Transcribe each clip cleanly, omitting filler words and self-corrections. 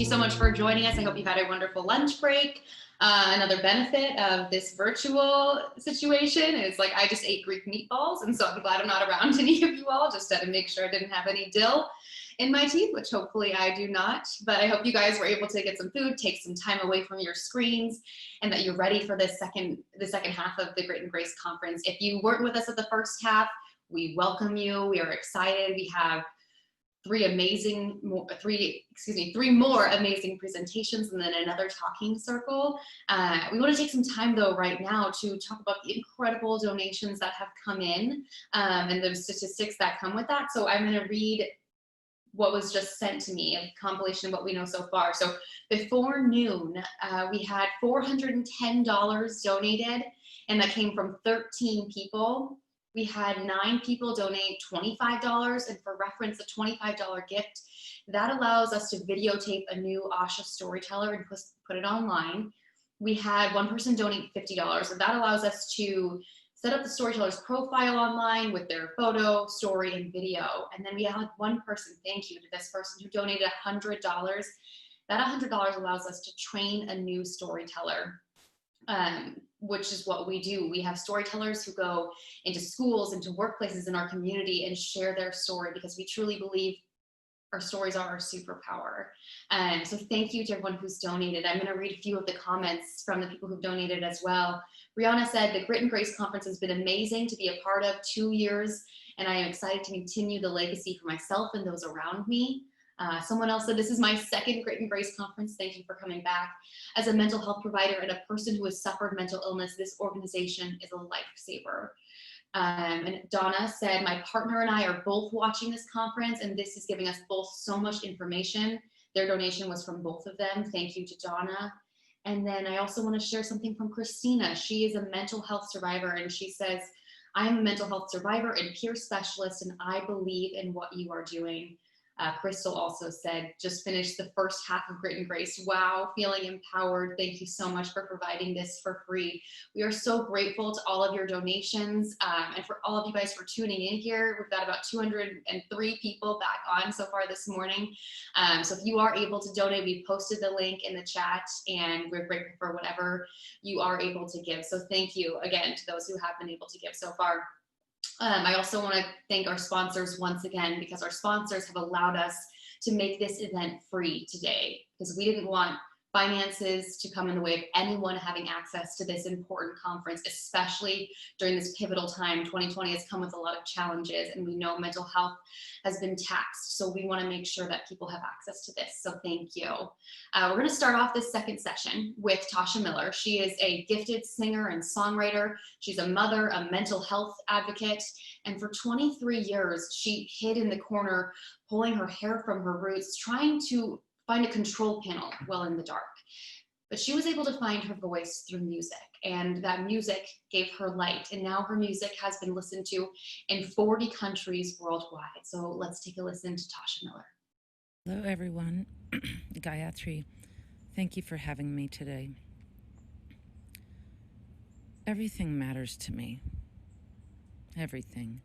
you so much for joining us. I hope you've had a wonderful lunch break. Another benefit of this virtual situation is like I just ate Greek meatballs, and so I'm glad I'm not around any of you all, just to make sure I didn't have any dill in my teeth, which hopefully I do not. But I hope you guys were able to get some food, take some time away from your screens, and that you're ready for the second half of the Grit and Grace conference. If you weren't with us at the first half, we welcome you. We are excited. We have three more amazing presentations and then another talking circle. We want to take some time though right now to talk about the incredible donations that have come in and the statistics that come with that. So I'm going to read what was just sent to me, a compilation of what we know so far. So before noon, we had $410 donated, and that came from 13 people. We had 9 people donate $25, and for reference, a $25 gift, that allows us to videotape a new Asha storyteller and put it online. We had 1 person donate $50, and that allows us to set up the storyteller's profile online with their photo, story, and video. And then we had 1 person, thank you to this person who donated $100. That $100 allows us to train a new storyteller, which is what we do. We have storytellers who go into schools, into workplaces in our community and share their story, because we truly believe our stories are our superpower. So thank you to everyone who's donated. I'm going to read a few of the comments from the people who've donated as well. Brianna said, the Grit and Grace conference has been amazing to be a part of, 2 years, and I am excited to continue the legacy for myself and those around me. Someone else said, this is my second Grit and Grace conference. Thank you for coming back. As a mental health provider and a person who has suffered mental illness, this organization is a lifesaver. And Donna said, my partner and I are both watching this conference, and this is giving us both so much information. Their donation was from both of them. Thank you to Donna. And then I also want to share something from Christina. She is a mental health survivor, and she says, I am a mental health survivor and peer specialist, and I believe in what you are doing. Crystal also said, just finished the first half of Grit and Grace. Wow, feeling empowered. Thank you so much for providing this for free. We are so grateful to all of your donations and for all of you guys for tuning in here. We've got about 203 people back on so far this morning. So if you are able to donate, we posted the link in the chat, and we're grateful for whatever you are able to give. So thank you again to those who have been able to give so far. I also want to thank our sponsors once again, because our sponsors have allowed us to make this event free today, because we didn't want finances to come in the way of anyone having access to this important conference, especially during this pivotal time. 2020 has come with a lot of challenges, and we know mental health has been taxed. So we want to make sure that people have access to this. So thank you. We're going to start off this second session with Tasha Miller. She is a gifted singer and songwriter. She's a mother, a mental health advocate, and for 23 years, she hid in the corner, pulling her hair from her roots, trying to find a control panel well in the dark. But she was able to find her voice through music, and that music gave her light. And now her music has been listened to in 40 countries worldwide. So let's take a listen to Tasha Miller. Hello, everyone. Gayatri, thank you for having me today. Everything matters to me. Everything.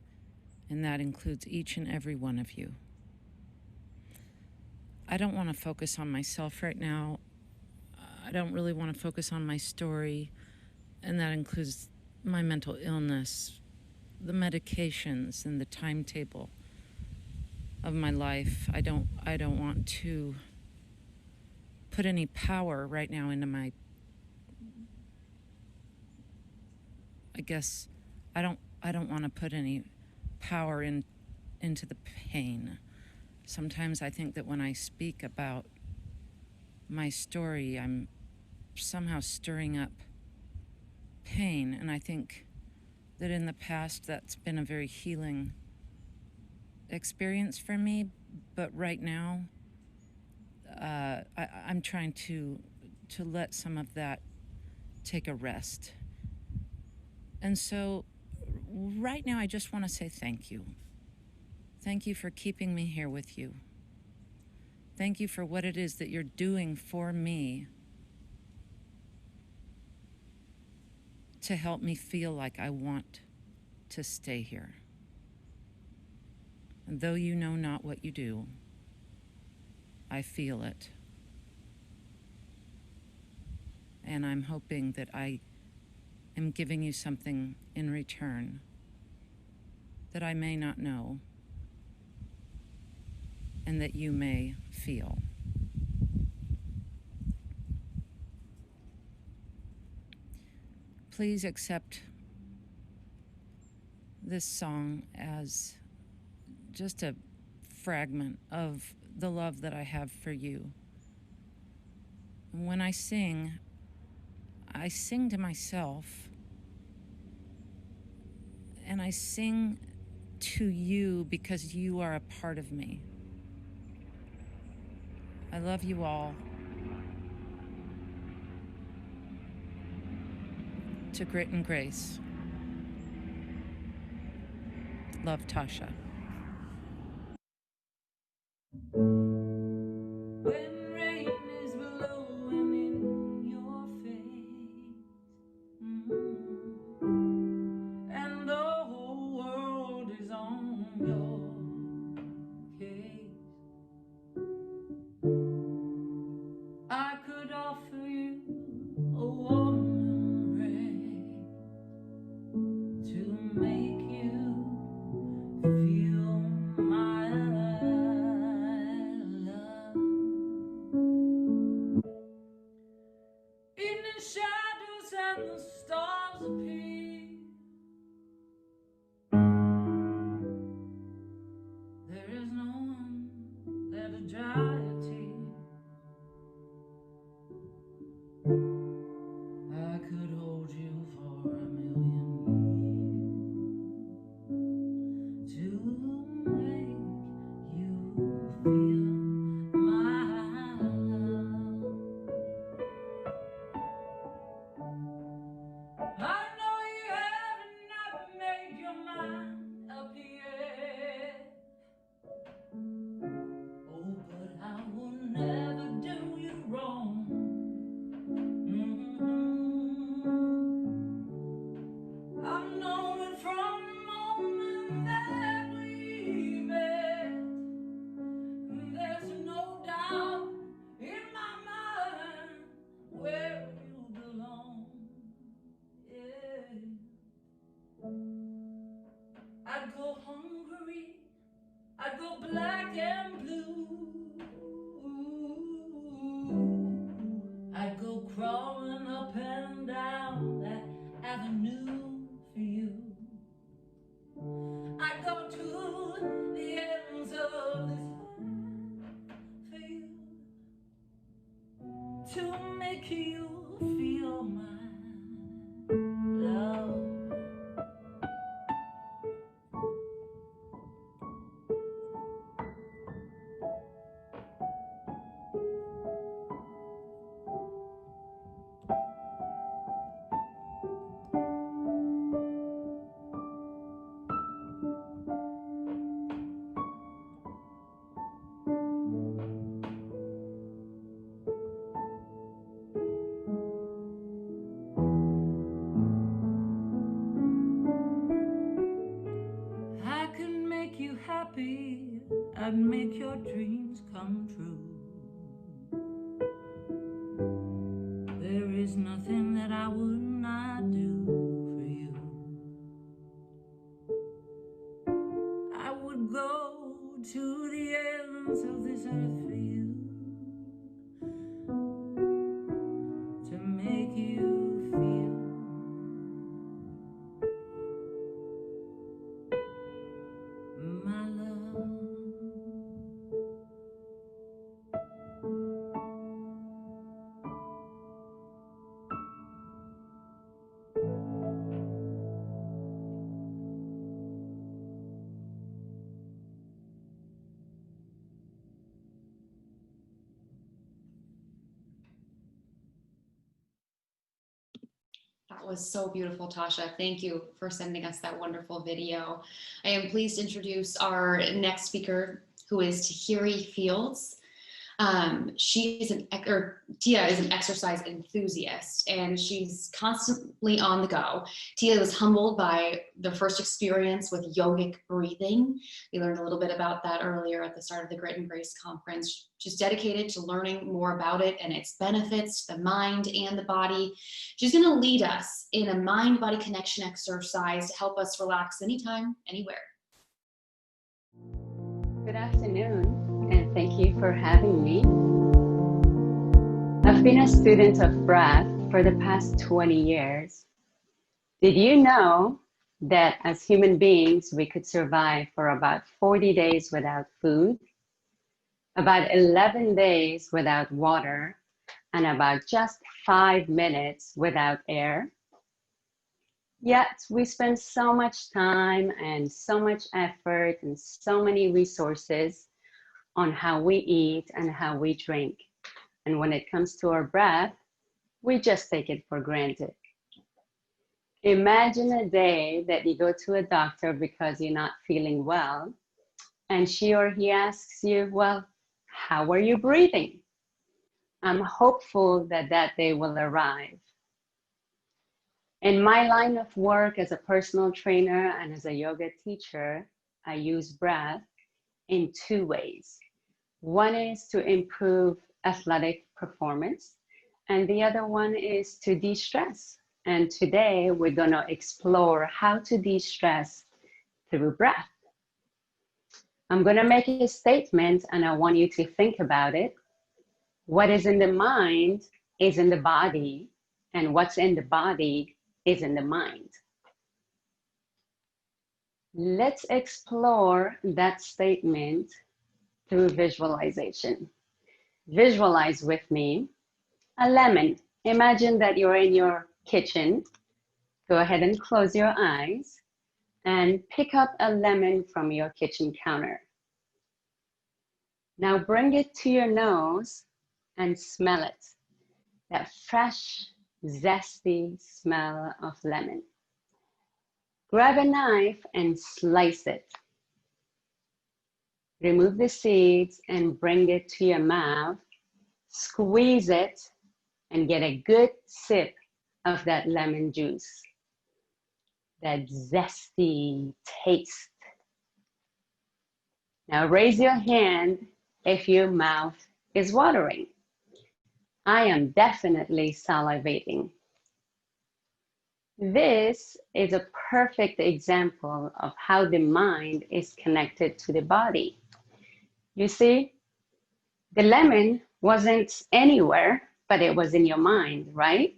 And that includes each and every one of you. I don't want to focus on myself right now. I don't really want to focus on my story, and that includes my mental illness, the medications, and the timetable of my life. I don't want to put any power right now into my, I don't want to put any power into the pain. Sometimes I think that when I speak about my story, I'm somehow stirring up pain, and I think that in the past that's been a very healing experience for me, but right now I'm trying to let some of that take a rest. And so right now I just want to say thank you. Thank you for keeping me here with you. Thank you for what it is that you're doing for me to help me feel like I want to stay here. And though you know not what you do, I feel it. And I'm hoping that I am giving you something in return that I may not know and that you may feel. Please accept this song as just a fragment of the love that I have for you. When I sing to myself, and I sing to you because you are a part of me. I love you all. To grit and grace. Love, Tasha. When rain is blowing in your face, and the whole world is on your case, I could offer you a warm embrace to make you feel my love. Evening shadows and the stars appear. There is no one there to dry a tear. I could hold you for a million years to make you feel my love. I know you have not made your mind up yet. Oh, but I will never do you wrong. I've known it from the moment that we met. There's no doubt in my mind where you belong. Yeah. I'd go hungry, I'd go black and blue, I'd go crawling up and down that avenue for you. I'd go to the ends of this earth for you, to make you feel my love. I could make you happy, I'd make your dreams come true. There is nothing that I would not do for you. I would go to the ends of this earth for you, to make you feel my love. That was so beautiful, Tasha. Thank you for sending us that wonderful video. I am pleased to introduce our next speaker, who is Tahiri Fields. Tia is an exercise enthusiast, and she's constantly on the go. Tia was humbled by the first experience with yogic breathing. We learned a little bit about that earlier at the start of the Grit and Grace conference. She's dedicated to learning more about it and its benefits to the mind and the body. She's going to lead us in a mind-body connection exercise to help us relax anytime, anywhere. Good afternoon, and thank you for having me. I've been a student of breath for the past 20 years. Did you know that as human beings, we could survive for about 40 days without food, about 11 days without water, and about just 5 minutes without air? Yet we spend so much time and so much effort and so many resources on how we eat and how we drink. And when it comes to our breath, we just take it for granted. Imagine a day that you go to a doctor because you're not feeling well, and she or he asks you, well, how are you breathing? I'm hopeful that that day will arrive. In my line of work as a personal trainer and as a yoga teacher, I use breath in two ways. One is to improve athletic performance, and the other one is to de-stress. And today we're going to explore how to de-stress through breath. I'm going to make a statement, and I want you to think about it. What is in the mind is in the body, and what's in the body is in the mind. Let's explore that statement through visualization. Visualize with me a lemon. Imagine that you're in your kitchen. Go ahead and close your eyes and pick up a lemon from your kitchen counter. Now bring it to your nose and smell it. That fresh, zesty smell of lemon. Grab a knife and slice it. Remove the seeds and bring it to your mouth. Squeeze it and get a good sip of that lemon juice. That zesty taste. Now raise your hand if your mouth is watering. I am definitely salivating. This is a perfect example of how the mind is connected to the body. You see, the lemon wasn't anywhere, but it was in your mind, right?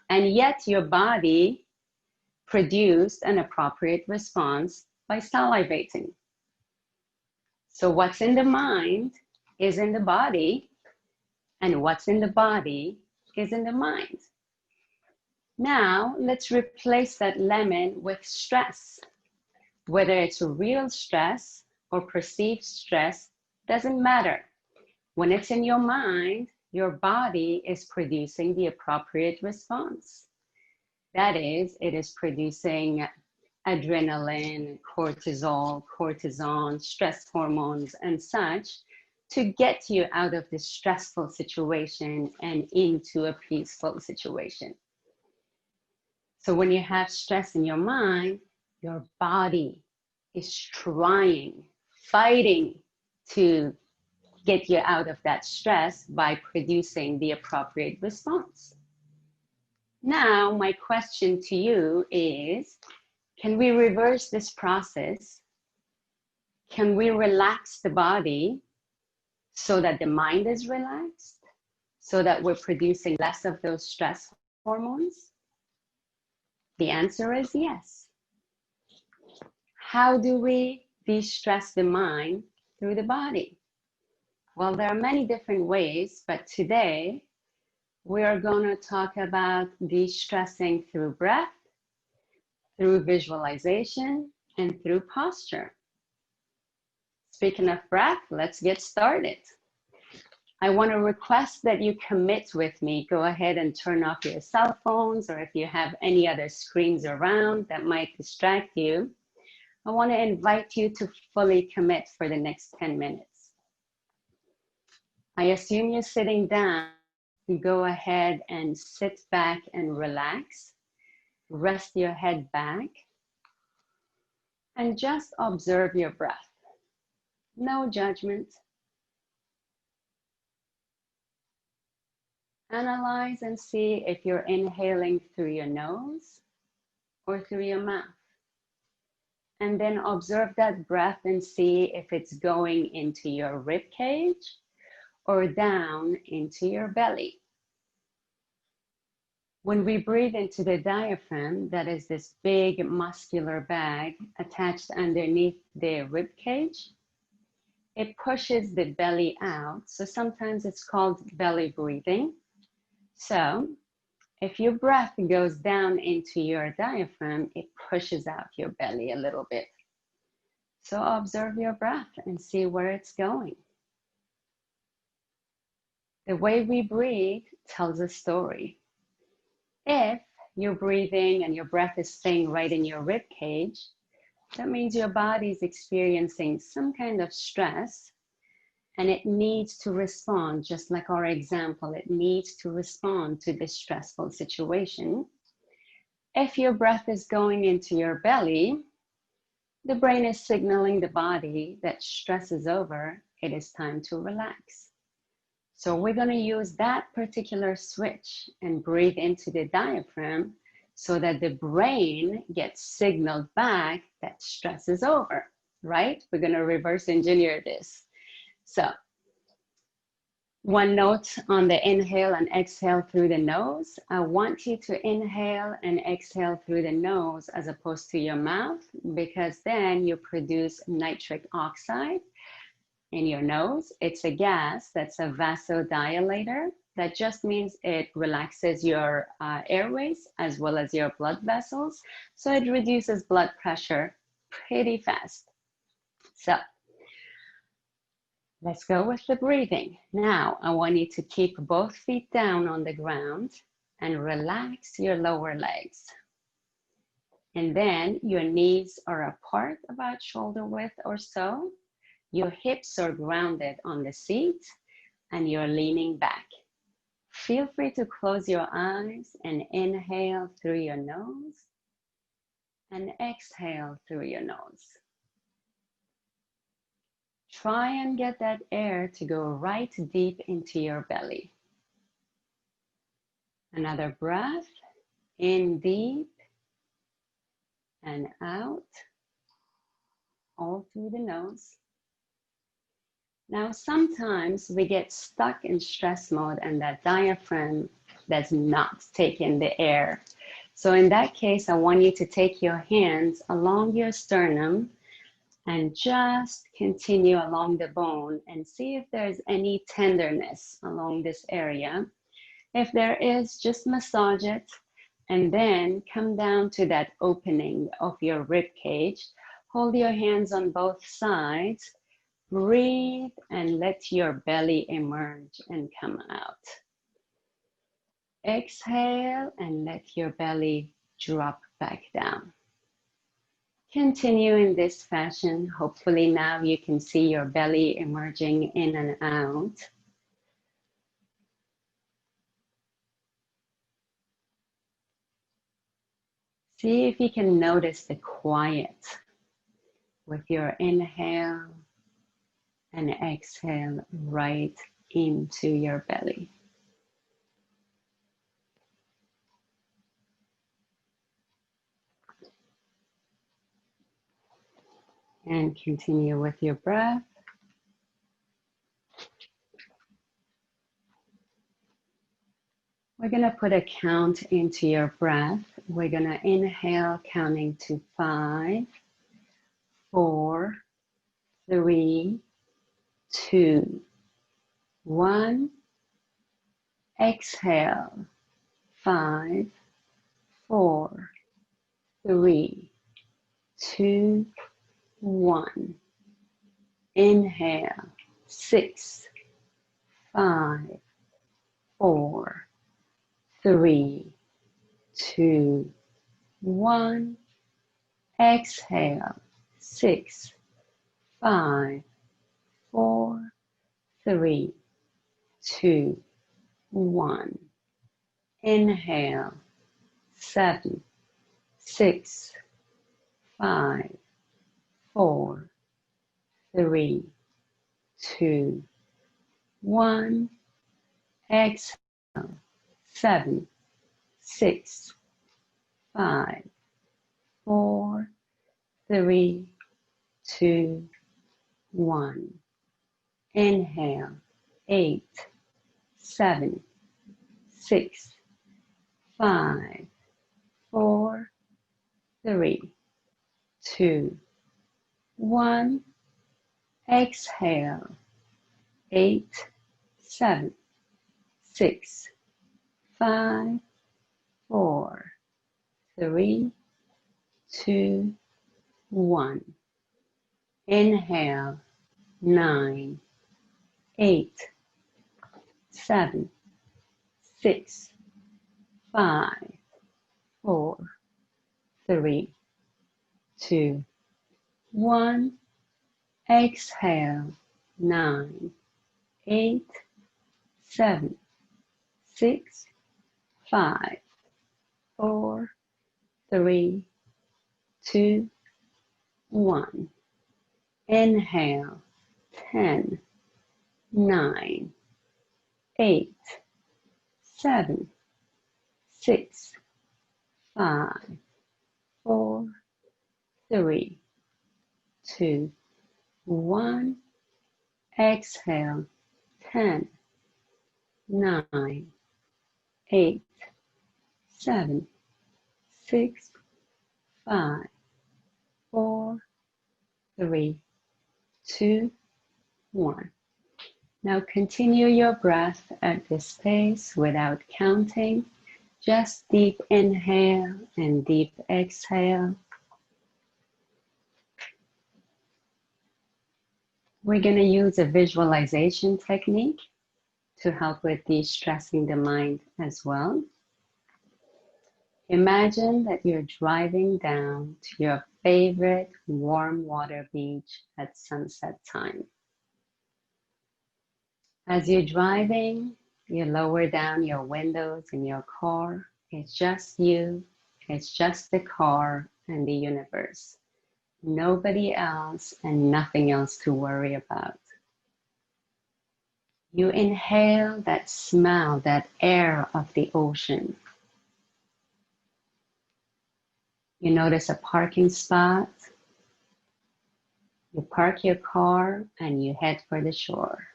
And yet your body produced an appropriate response by salivating. So what's in the mind is in the body, and what's in the body is in the mind. Now, let's replace that lemon with stress. Whether it's real stress or perceived stress, doesn't matter. When it's in your mind, your body is producing the appropriate response. That is, it is producing adrenaline, cortisol, cortisone, stress hormones, and such to get you out of this stressful situation and into a peaceful situation. So when you have stress in your mind, your body is trying, fighting to get you out of that stress by producing the appropriate response. Now, my question to you is, can we reverse this process? Can we relax the body so that the mind is relaxed, so that we're producing less of those stress hormones? The answer is yes. How do we de-stress the mind through the body? Well, there are many different ways, but today we are going to talk about de-stressing through breath, through visualization, and through posture. Speaking of breath, let's get started. I want to request that you commit with me. Go ahead and turn off your cell phones, or if you have any other screens around that might distract you. I want to invite you to fully commit for the next 10 minutes. I assume you're sitting down. Go ahead and sit back and relax. Rest your head back and just observe your breath. No judgment. Analyze and see if you're inhaling through your nose or through your mouth. And then observe that breath and see if it's going into your rib cage or down into your belly. When we breathe into the diaphragm, that is this big muscular bag attached underneath the rib cage, it pushes the belly out. So sometimes it's called belly breathing. So if your breath goes down into your diaphragm, it pushes out your belly a little bit. So observe your breath and see where it's going. The way we breathe tells a story. If you're breathing and your breath is staying right in your rib cage, that means your body is experiencing some kind of stress and it needs to respond, just like our example, it needs to respond to this stressful situation. If your breath is going into your belly, the brain is signaling the body that stress is over, it is time to relax. So we're going to use that particular switch and breathe into the diaphragm so that the brain gets signaled back that stress is over, right? We're going to reverse engineer this. So one note on the inhale and exhale through the nose. I want you to inhale and exhale through the nose as opposed to your mouth, because then you produce nitric oxide in your nose. It's a gas that's a vasodilator. That just means it relaxes your airways as well as your blood vessels. So it reduces blood pressure pretty fast. So let's go with the breathing. Now, I want you to keep both feet down on the ground and relax your lower legs. And then your knees are apart about shoulder width or so. Your hips are grounded on the seat and you're leaning back. Feel free to close your eyes and inhale through your nose and exhale through your nose. Try and get that air to go right deep into your belly. Another breath, in deep and out, all through the nose. Now, sometimes we get stuck in stress mode and that diaphragm does not take in the air. So in that case, I want you to take your hands along your sternum and just continue along the bone and see if there's any tenderness along this area. If there is, just massage it and then come down to that opening of your rib cage. Hold your hands on both sides. Breathe and let your belly emerge and come out. Exhale and let your belly drop back down. Continue in this fashion. Hopefully now you can see your belly emerging in and out. See if you can notice the quiet with your inhale and exhale right into your belly. And continue with your breath. We're going to put a count into your breath. We're going to inhale, counting to 5, 4, 3, 2, 1. Exhale, 5, 4, 3, 2, 1. Inhale, 6, 5, 4, 3, 2, 1. Exhale, 6, 5, 4, 3, 2, 1. Inhale, 7, 6, 5, 4, 3, 2, 1. Exhale, 7, 6, 5, 4, 3, 2, 1. Inhale, 8, 7, 6, 5, 4, 3, 2, 1. Exhale, 8, 7, 6, 5, 4, 3, 2, 1. Inhale, 9, 8, 7, 6, 5, 4, 3, 2, 1. Exhale, 9, 8, 7, 6, 5, 4, 3, 2, 1. Inhale, 10, 9, 8, 7, 6, 5, 4, 3, 2, 1. Exhale, 10, 9, 8, 7, 6, 5, 4, 3, 2, 1. Now continue your breath at this pace without counting. Just deep inhale and deep exhale. We're going to use a visualization technique to help with de-stressing the mind as well. Imagine that you're driving down to your favorite warm water beach at sunset time. As you're driving, you lower down your windows in your car. It's just you, it's just the car and the universe. Nobody else and nothing else to worry about. You inhale that smell, that air of the ocean. You notice a parking spot. You park your car and you head for the shore.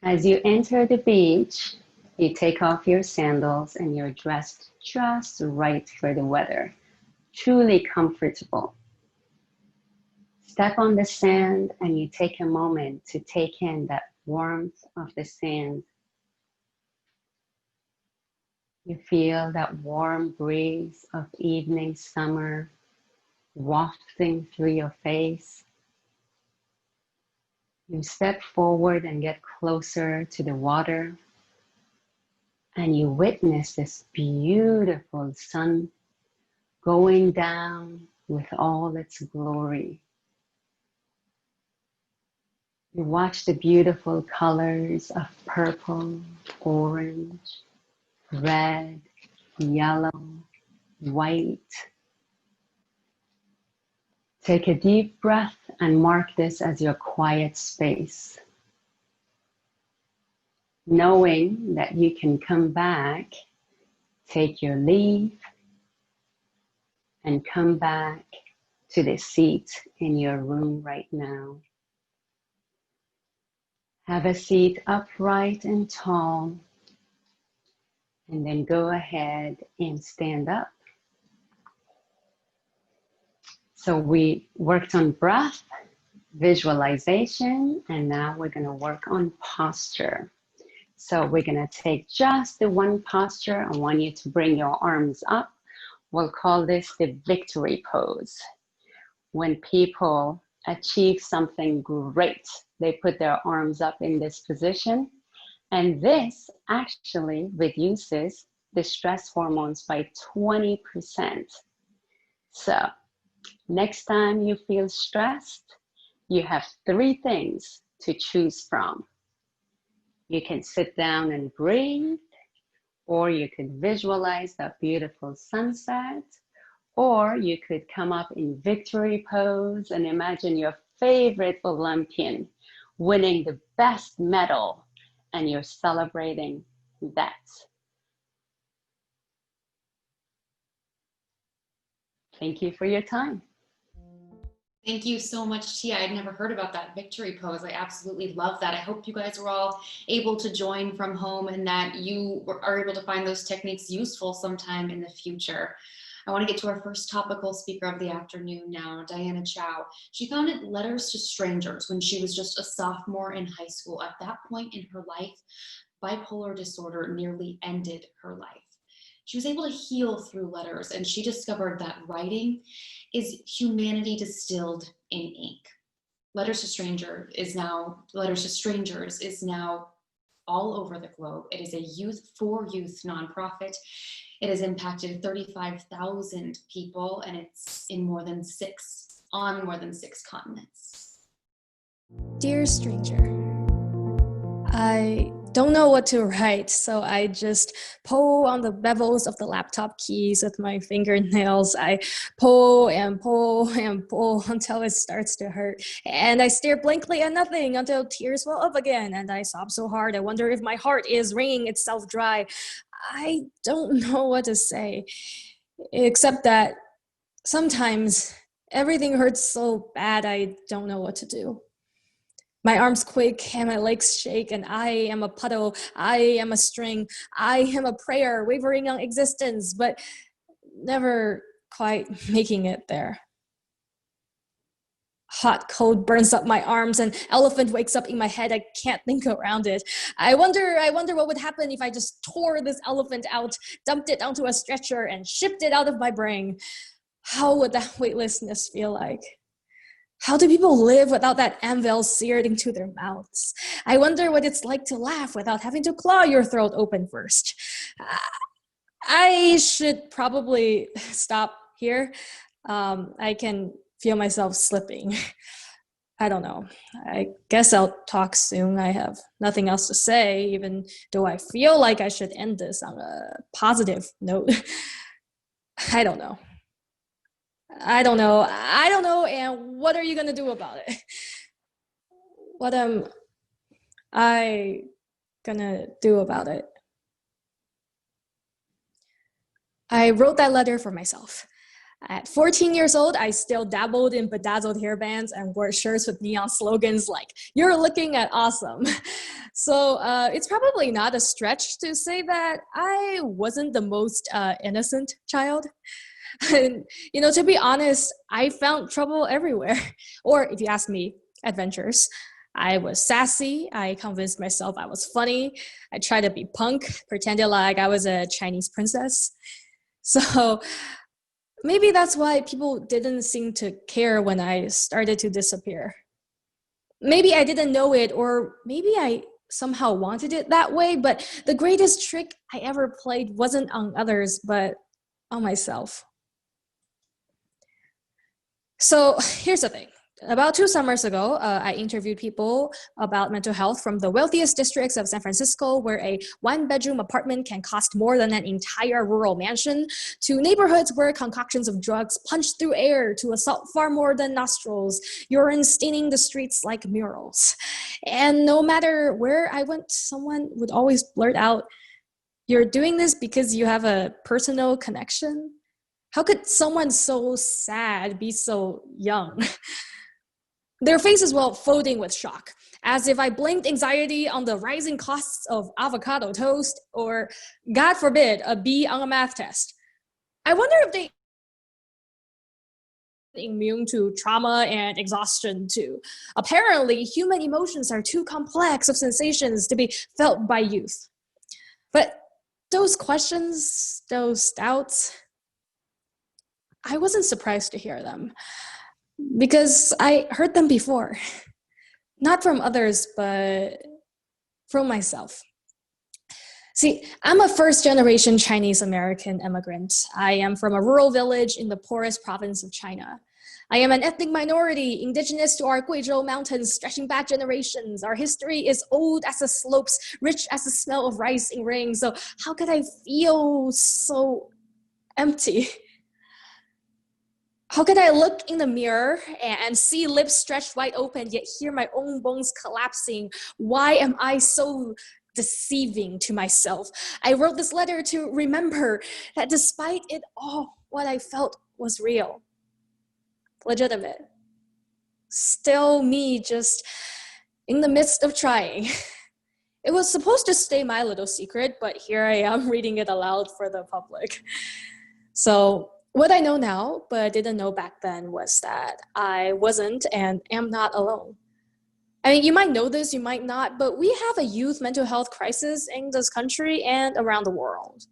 As you enter the beach, you take off your sandals and you're dressed just right for the weather, truly comfortable. Step on the sand and you take a moment to take in that warmth of the sand. You feel that warm breeze of evening summer wafting through your face. You step forward and get closer to the water, and you witness this beautiful sun going down with all its glory. You watch the beautiful colors of purple, orange, red, yellow, white. Take a deep breath and mark this as your quiet space, knowing that you can come back, take your leave, and come back to the seat in your room right now. Have a seat upright and tall, and then go ahead and stand up. So we worked on breath, visualization, and now we're going to work on posture. So we're going to take just the one posture. I want you to bring your arms up. We'll call this the victory pose. When people achieve something great, they put their arms up in this position. And this actually reduces the stress hormones by 20%. So next time you feel stressed, You have three things to choose from. You can sit down and breathe, or you could visualize that beautiful sunset, or you could come up in victory pose and imagine your favorite Olympian winning the best medal, and you're celebrating that. Thank you for your time. Thank you so much, Tia. I'd never heard about that victory pose. I absolutely love that. I hope you guys were all able to join from home and that you are able to find those techniques useful sometime in the future. I want to get to our first topical speaker of the afternoon now, Diana Chow. She founded Letters to Strangers when she was just a sophomore in high school. At that point in her life, bipolar disorder nearly ended her life. She was able to heal through letters, and she discovered that writing is humanity distilled in ink. Letters to Strangers is now all over the globe. It is a youth for youth nonprofit. It has impacted 35,000 people, and it's on more than six continents. Dear stranger, I don't know what to write, so I just pull on the bevels of the laptop keys with my fingernails. I pull and pull and pull until it starts to hurt. And I stare blankly at nothing until tears well up again. And I sob so hard, I wonder if my heart is wringing itself dry. I don't know what to say, except that sometimes everything hurts so bad I don't know what to do. My arms quake and my legs shake, and I am a puddle, I am a string, I am a prayer wavering on existence, but never quite making it there. Hot cold burns up my arms, and elephant wakes up in my head. I can't think around it. I wonder what would happen if I just tore this elephant out, dumped it onto a stretcher, and shipped it out of my brain. How would that weightlessness feel like? How do people live without that anvil seared into their mouths? I wonder what it's like to laugh without having to claw your throat open first. I should probably stop here. I can feel myself slipping. I don't know. I guess I'll talk soon. I have nothing else to say, even though I feel like I should end this on a positive note. I don't know. And what are you gonna do about it? What am I gonna do about it? I wrote that letter for myself. At 14 years old, I still dabbled in bedazzled hairbands and wore shirts with neon slogans like, "You're looking at awesome." So it's probably not a stretch to say that I wasn't the most innocent child. And, to be honest, I found trouble everywhere. Or if you ask me, adventures. I was sassy. I convinced myself I was funny. I tried to be punk, pretended like I was a Chinese princess. So maybe that's why people didn't seem to care when I started to disappear. Maybe I didn't know it, or maybe I somehow wanted it that way, but the greatest trick I ever played wasn't on others, but on myself. So here's the thing. About 2 summers ago, I interviewed people about mental health from the wealthiest districts of San Francisco, where a 1-bedroom apartment can cost more than an entire rural mansion, to neighborhoods where concoctions of drugs punch through air to assault far more than nostrils, urine staining the streets like murals. And no matter where I went, someone would always blurt out, "You're doing this because you have a personal connection?" How could someone so sad be so young? Their faces were folding with shock, as if I blamed anxiety on the rising costs of avocado toast, or, God forbid, a B on a math test. I wonder if they immune to trauma and exhaustion too. Apparently, human emotions are too complex of sensations to be felt by youth. But those questions, those doubts, I wasn't surprised to hear them, because I heard them before. Not from others, but from myself. See, I'm a first-generation Chinese American immigrant. I am from a rural village in the poorest province of China. I am an ethnic minority, indigenous to our Guizhou mountains, stretching back generations. Our history is old as the slopes, rich as the smell of rice in rain. So how could I feel so empty? How could I look in the mirror and see lips stretched wide open, yet hear my own bones collapsing? Why am I so deceiving to myself? I wrote this letter to remember that despite it all, what I felt was real, legitimate. Still me, just in the midst of trying. It was supposed to stay my little secret, but here I am reading it aloud for the public. So what I know now, but didn't know back then, was that I wasn't and am not alone. I mean, you might know this, you might not, but we have a youth mental health crisis in this country and around the world.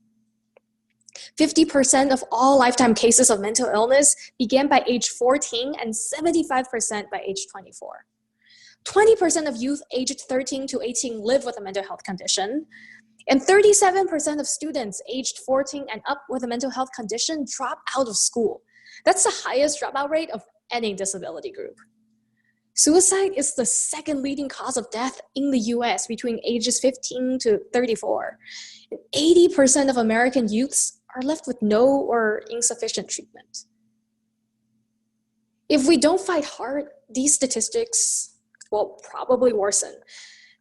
50% of all lifetime cases of mental illness began by age 14 and 75% by age 24. 20% of youth aged 13 to 18 live with a mental health condition. And 37% of students aged 14 and up with a mental health condition drop out of school. That's the highest dropout rate of any disability group. Suicide is the second leading cause of death in the US between ages 15 to 34. And 80% of American youths are left with no or insufficient treatment. If we don't fight hard, these statistics will probably worsen,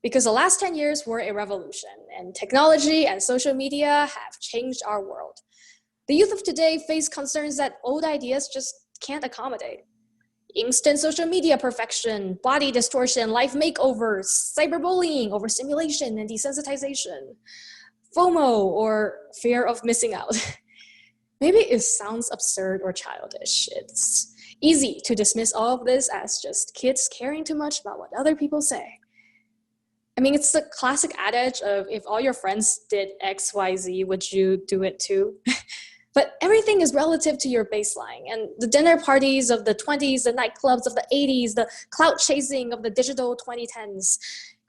because the last 10 years were a revolution, and technology and social media have changed our world. The youth of today face concerns that old ideas just can't accommodate. Instant social media perfection, body distortion, life makeovers, cyberbullying, overstimulation, and desensitization, FOMO, or fear of missing out. Maybe it sounds absurd or childish. It's easy to dismiss all of this as just kids caring too much about what other people say. I mean, it's the classic adage of, if all your friends did X, Y, Z, would you do it too? But everything is relative to your baseline. And the dinner parties of the 20s, the nightclubs of the 80s, the clout chasing of the digital 2010s,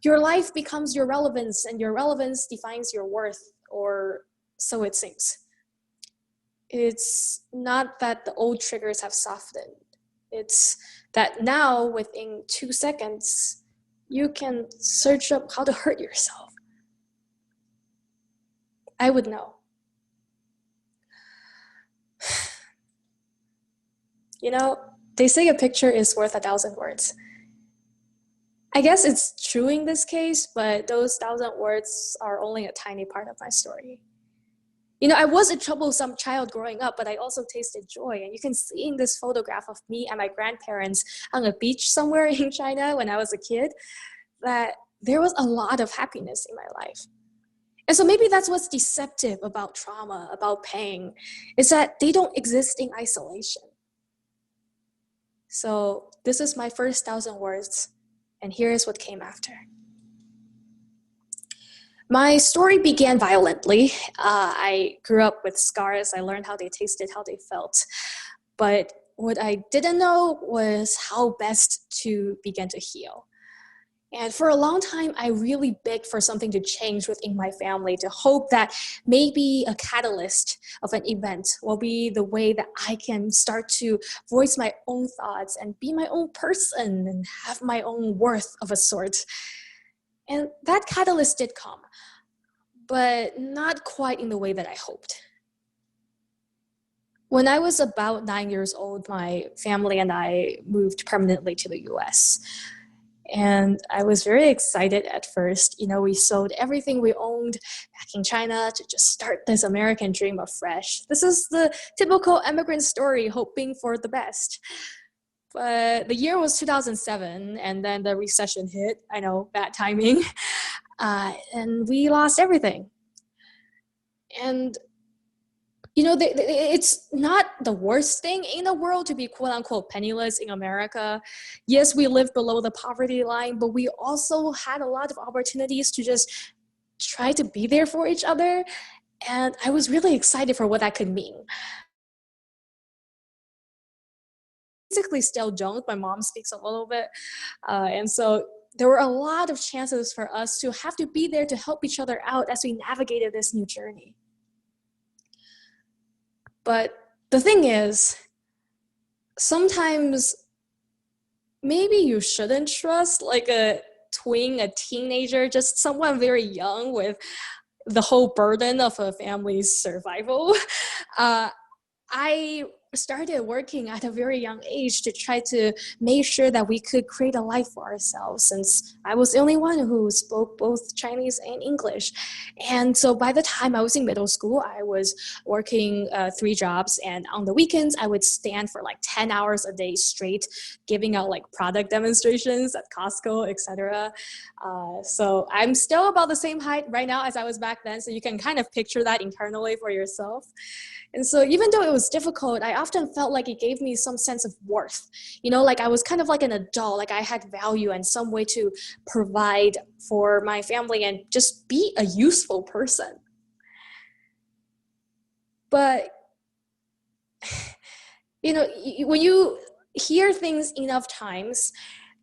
your life becomes your relevance, and your relevance defines your worth, or so it seems. It's not that the old triggers have softened. It's that now, within 2 seconds, you can search up how to hurt yourself. I would know. You know, they say a picture is worth 1,000 words. I guess it's true in this case, but those 1,000 words are only a tiny part of my story. You know, I was a troublesome child growing up, but I also tasted joy. And you can see in this photograph of me and my grandparents on a beach somewhere in China when I was a kid, that there was a lot of happiness in my life. And so maybe that's what's deceptive about trauma, about pain, is that they don't exist in isolation. So this is my first 1,000 words, and here's what came after. My story began violently. I grew up with scars. I learned how they tasted, how they felt. But what I didn't know was how best to begin to heal. And for a long time, I really begged for something to change within my family, to hope that maybe a catalyst of an event will be the way that I can start to voice my own thoughts and be my own person and have my own worth of a sort. And that catalyst did come, but not quite in the way that I hoped. When I was about 9 years old, my family and I moved permanently to the US. And I was very excited at first. You know, we sold everything we owned back in China to just start this American dream afresh. This is the typical immigrant story, hoping for the best. But the year was 2007, and then the recession hit. I know, bad timing. And we lost everything. And you know, it's not the worst thing in the world to be quote unquote penniless in America. Yes, we live below the poverty line, but we also had a lot of opportunities to just try to be there for each other. And I was really excited for what that could mean. Basically still don't. My mom speaks a little bit. And so there were a lot of chances for us to have to be there to help each other out as we navigated this new journey. But the thing is, sometimes maybe you shouldn't trust like a twin, a teenager, just someone very young with the whole burden of a family's survival. Uh, I started working at a very young age to try to make sure that we could create a life for ourselves, since I was the only one who spoke both Chinese and English. And so by the time I was in middle school, I was working 3 jobs, and on the weekends I would stand for like 10 hours a day straight giving out like product demonstrations at Costco, etc. So I'm still about the same height right now as I was back then, so you can kind of picture that internally for yourself. And so even though it was difficult, I often felt like it gave me some sense of worth. You know, like I was kind of like an adult, like I had value and some way to provide for my family and just be a useful person. But, you know, when you hear things enough times,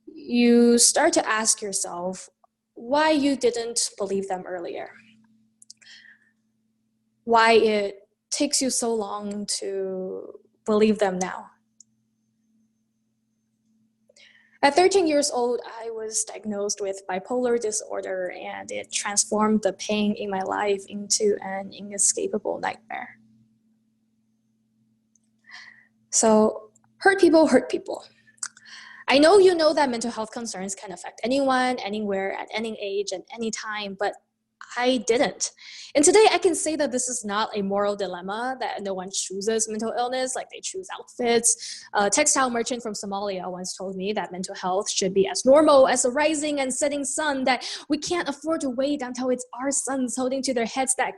you start to ask yourself why you didn't believe them earlier. Why it takes you so long to believe them now. At 13 years old, I was diagnosed with bipolar disorder, and it transformed the pain in my life into an inescapable nightmare. So, hurt people hurt people. I know you know that mental health concerns can affect anyone, anywhere, at any age, at any time, but I didn't. And today I can say that this is not a moral dilemma, that no one chooses mental illness like they choose outfits. A textile merchant from Somalia once told me that mental health should be as normal as a rising and setting sun, that we can't afford to wait until it's our sons holding to their heads that...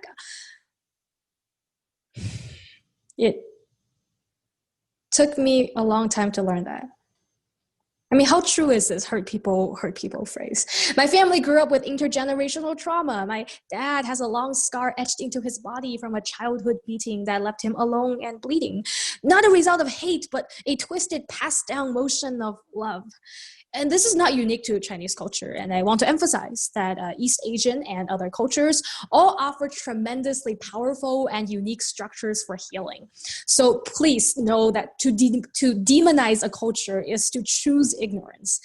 It took me a long time to learn that. I mean, how true is this hurt people phrase? My family grew up with intergenerational trauma. My dad has a long scar etched into his body from a childhood beating that left him alone and bleeding. Not a result of hate, but a twisted, passed down motion of love. And this is not unique to Chinese culture. And I want to emphasize that East Asian and other cultures all offer tremendously powerful and unique structures for healing. So please know that to demonize a culture is to choose ignorance.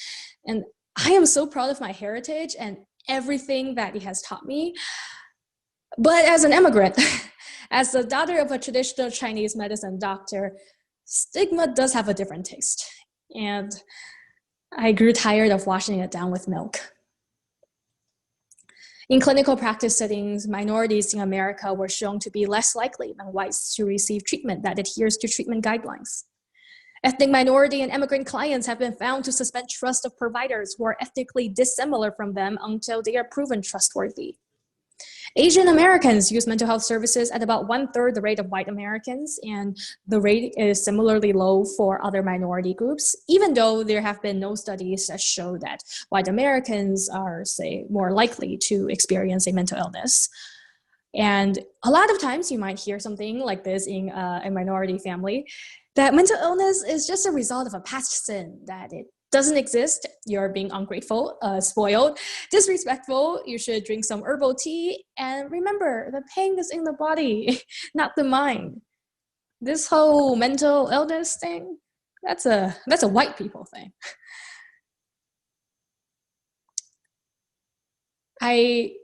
And I am so proud of my heritage and everything that it has taught me. But as an immigrant, as the daughter of a traditional Chinese medicine doctor, stigma does have a different taste. And I grew tired of washing it down with milk. In clinical practice settings, minorities in America were shown to be less likely than whites to receive treatment that adheres to treatment guidelines. Ethnic minority and immigrant clients have been found to suspend trust of providers who are ethnically dissimilar from them until they are proven trustworthy. Asian Americans use mental health services at about 1/3 the rate of white Americans, and the rate is similarly low for other minority groups, even though there have been no studies that show that white Americans are, say, more likely to experience a mental illness. And a lot of times you might hear something like this in a minority family, that mental illness is just a result of a past sin, that it doesn't exist, you're being ungrateful, spoiled, disrespectful, you should drink some herbal tea, and remember, the pain is in the body, not the mind. This whole mental illness thing, that's a white people thing. I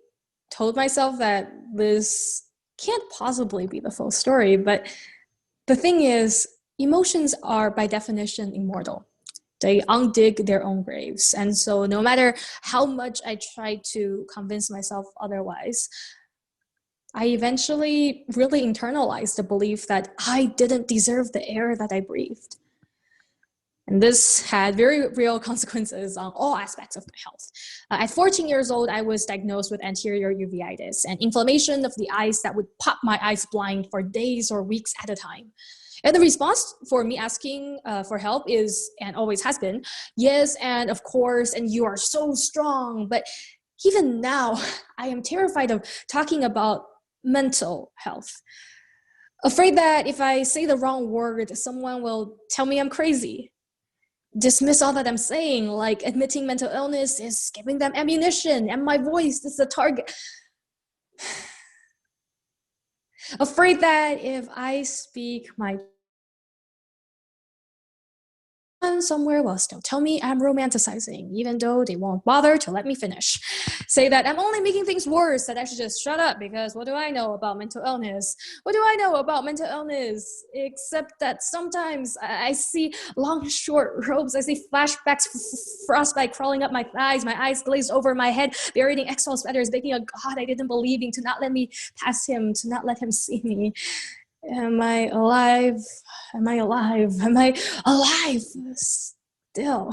told myself that this can't possibly be the full story, but the thing is, emotions are by definition immortal. They undig their own graves. And so no matter how much I try to convince myself otherwise, I eventually really internalized the belief that I didn't deserve the air that I breathed. And this had very real consequences on all aspects of my health. At 14 years old, I was diagnosed with anterior uveitis, an inflammation of the eyes that would pop my eyes blind for days or weeks at a time. And the response for me asking for help is, and always has been, yes, and of course, and you are so strong. But even now, I am terrified of talking about mental health. Afraid that if I say the wrong word, someone will tell me I'm crazy. Dismiss all that I'm saying, like admitting mental illness is giving them ammunition, and my voice is the target. Afraid that if I speak my somewhere will still tell me I'm romanticizing, even though they won't bother to let me finish. Say that I'm only making things worse, that I should just shut up because what do I know about mental illness? What do I know about mental illness? Except that sometimes I see long, short robes, I see flashbacks, frostbite crawling up my thighs, my eyes glazed over my head, buried in XL sweaters, begging a God I didn't believe in to not let me pass him, to not let him see me. Am I alive? Am I alive? Am I alive? Still.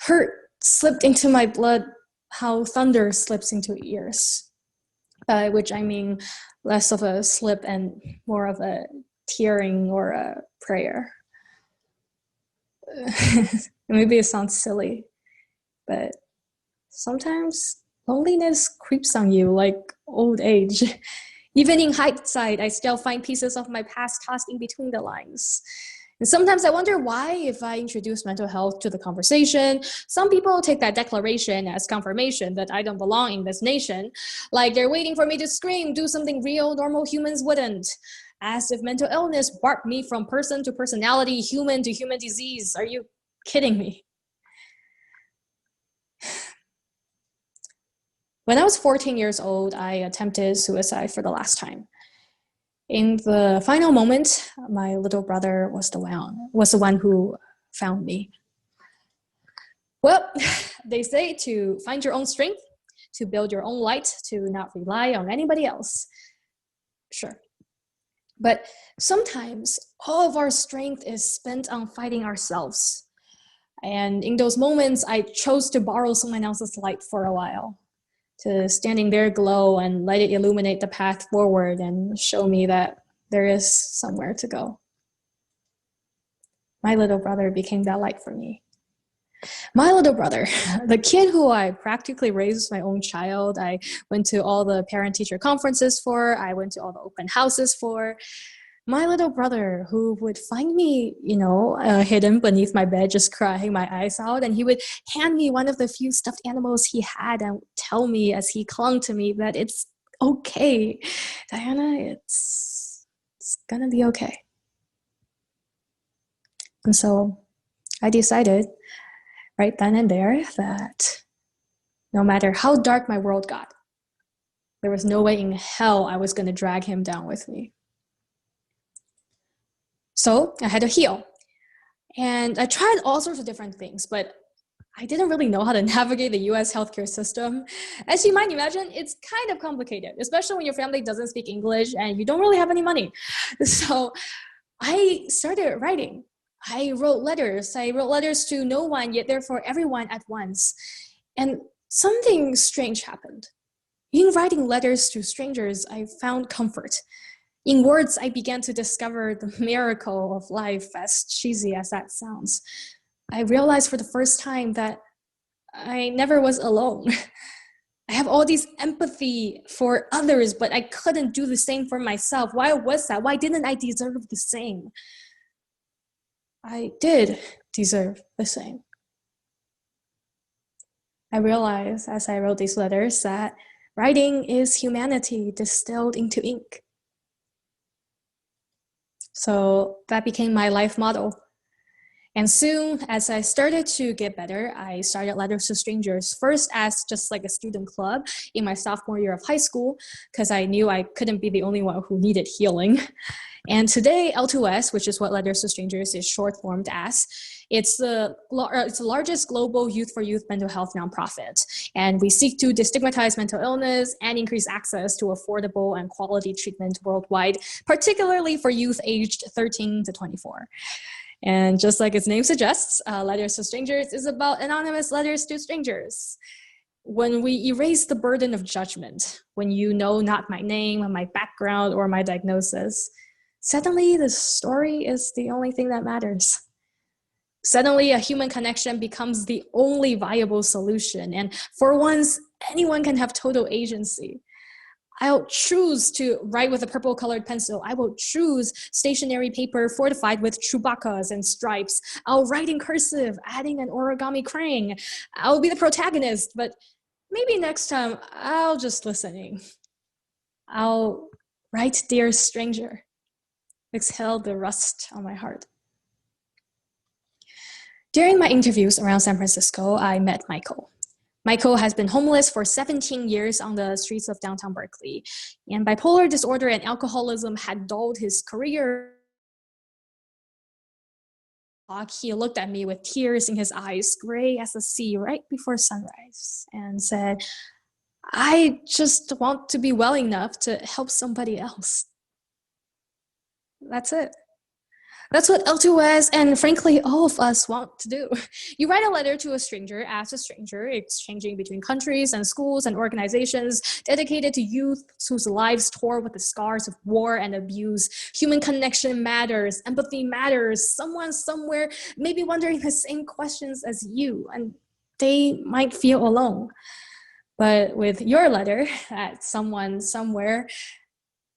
Hurt slipped into my blood how thunder slips into ears. By which I mean less of a slip and more of a tearing or a prayer. Maybe it sounds silly, but sometimes loneliness creeps on you like old age. Even in hindsight, I still find pieces of my past tossed in between the lines. And sometimes I wonder why, if I introduce mental health to the conversation, some people take that declaration as confirmation that I don't belong in this nation. Like they're waiting for me to scream, do something real normal humans wouldn't. As if mental illness barked me from person to personality, human to human disease. Are you kidding me? When I was 14 years old, I attempted suicide for the last time. In the final moment, my little brother was the one who found me. Well, they say to find your own strength, to build your own light, to not rely on anybody else. Sure. But sometimes all of our strength is spent on fighting ourselves. And in those moments, I chose to borrow someone else's light for a while, to stand in their glow and let it illuminate the path forward and show me that there is somewhere to go. My little brother became that light for me. My little brother, the kid who I practically raised as my own child, I went to all the parent-teacher conferences for, I went to all the open houses for. My little brother who would find me, hidden beneath my bed, just crying my eyes out, and he would hand me one of the few stuffed animals he had and tell me as he clung to me that it's okay. Diana, it's gonna be okay. And so I decided right then and there that no matter how dark my world got, there was no way in hell I was gonna drag him down with me. So I had to heal. And I tried all sorts of different things, but I didn't really know how to navigate the US healthcare system. As you might imagine, it's kind of complicated, especially when your family doesn't speak English and you don't really have any money. So I started writing. I wrote letters. I wrote letters to no one, yet therefore everyone at once. And something strange happened. In writing letters to strangers, I found comfort. In words, I began to discover the miracle of life, as cheesy as that sounds. I realized for the first time that I never was alone. I have all this empathy for others, but I couldn't do the same for myself. Why was that? Why didn't I deserve the same? I did deserve the same. I realized as I wrote these letters that writing is humanity distilled into ink. So that became my life motto. And soon, as I started to get better, I started Letters to Strangers, first as just like a student club in my sophomore year of high school, because I knew I couldn't be the only one who needed healing. And today, L2S, which is what Letters to Strangers is short-formed as, it's the largest global youth-for-youth mental health nonprofit. And we seek to destigmatize mental illness and increase access to affordable and quality treatment worldwide, particularly for youth aged 13 to 24. And just like its name suggests, Letters to Strangers is about anonymous letters to strangers. When we erase the burden of judgment, when you know not my name, my background, or my diagnosis, suddenly the story is the only thing that matters. Suddenly a human connection becomes the only viable solution. And for once, anyone can have total agency. I'll choose to write with a purple colored pencil. I will choose stationery paper fortified with Chewbacca's and stripes. I'll write in cursive, adding an origami crane. I'll be the protagonist, but maybe next time I'll just listening. I'll write, dear stranger. Exhale the rust on my heart. During my interviews around San Francisco, I met Michael. Michael has been homeless for 17 years on the streets of downtown Berkeley, and bipolar disorder and alcoholism had dulled his career. He looked at me with tears in his eyes, gray as the sea right before sunrise, and said, I just want to be well enough to help somebody else. That's it. That's what L2S and frankly all of us want to do. You write a letter to a stranger as a stranger, exchanging between countries and schools and organizations dedicated to youth whose lives tore with the scars of war and abuse. Human connection matters, empathy matters. Someone somewhere may be wondering the same questions as you, and they might feel alone. But with your letter, that someone somewhere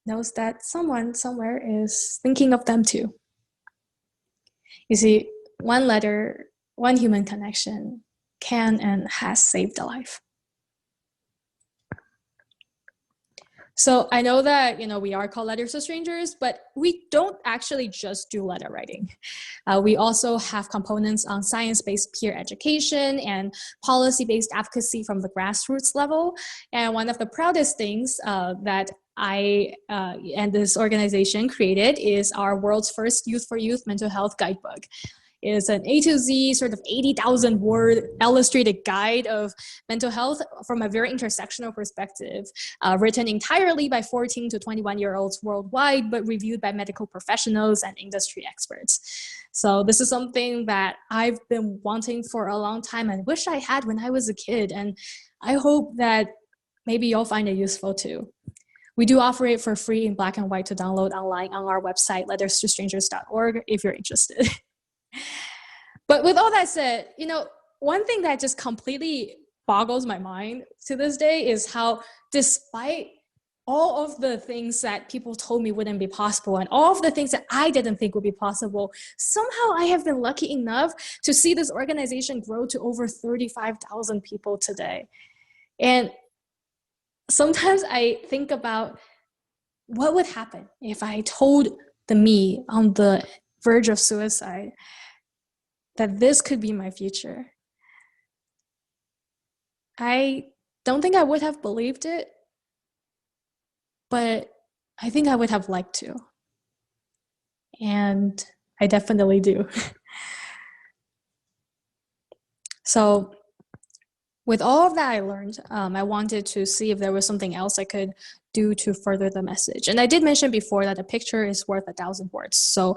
knows that someone somewhere is thinking of them too. You see, one letter, one human connection can and has saved a life. So I know that, we are called Letters to Strangers, but we don't actually just do letter writing. We also have components on science-based peer education and policy-based advocacy from the grassroots level. And one of the proudest things that I and this organization created is our world's first Youth for Youth mental health guidebook. It is an A to Z sort of 80,000 word illustrated guide of mental health from a very intersectional perspective, written entirely by 14 to 21-year-olds worldwide, but reviewed by medical professionals and industry experts. So this is something that I've been wanting for a long time and wish I had when I was a kid. And I hope that maybe you'll find it useful too. We do offer it for free in black and white to download online on our website, letterstostrangers.org, if you're interested. But with all that said, one thing that just completely boggles my mind to this day is how, despite all of the things that people told me wouldn't be possible and all of the things that I didn't think would be possible, somehow I have been lucky enough to see this organization grow to over 35,000 people today. And sometimes I think about what would happen if I told the me on the verge of suicide that this could be my future. I don't think I would have believed it, but I think I would have liked to. And I definitely do. So with all of that I learned, I wanted to see if there was something else I could do to further the message. And I did mention before that a picture is worth 1,000 words. So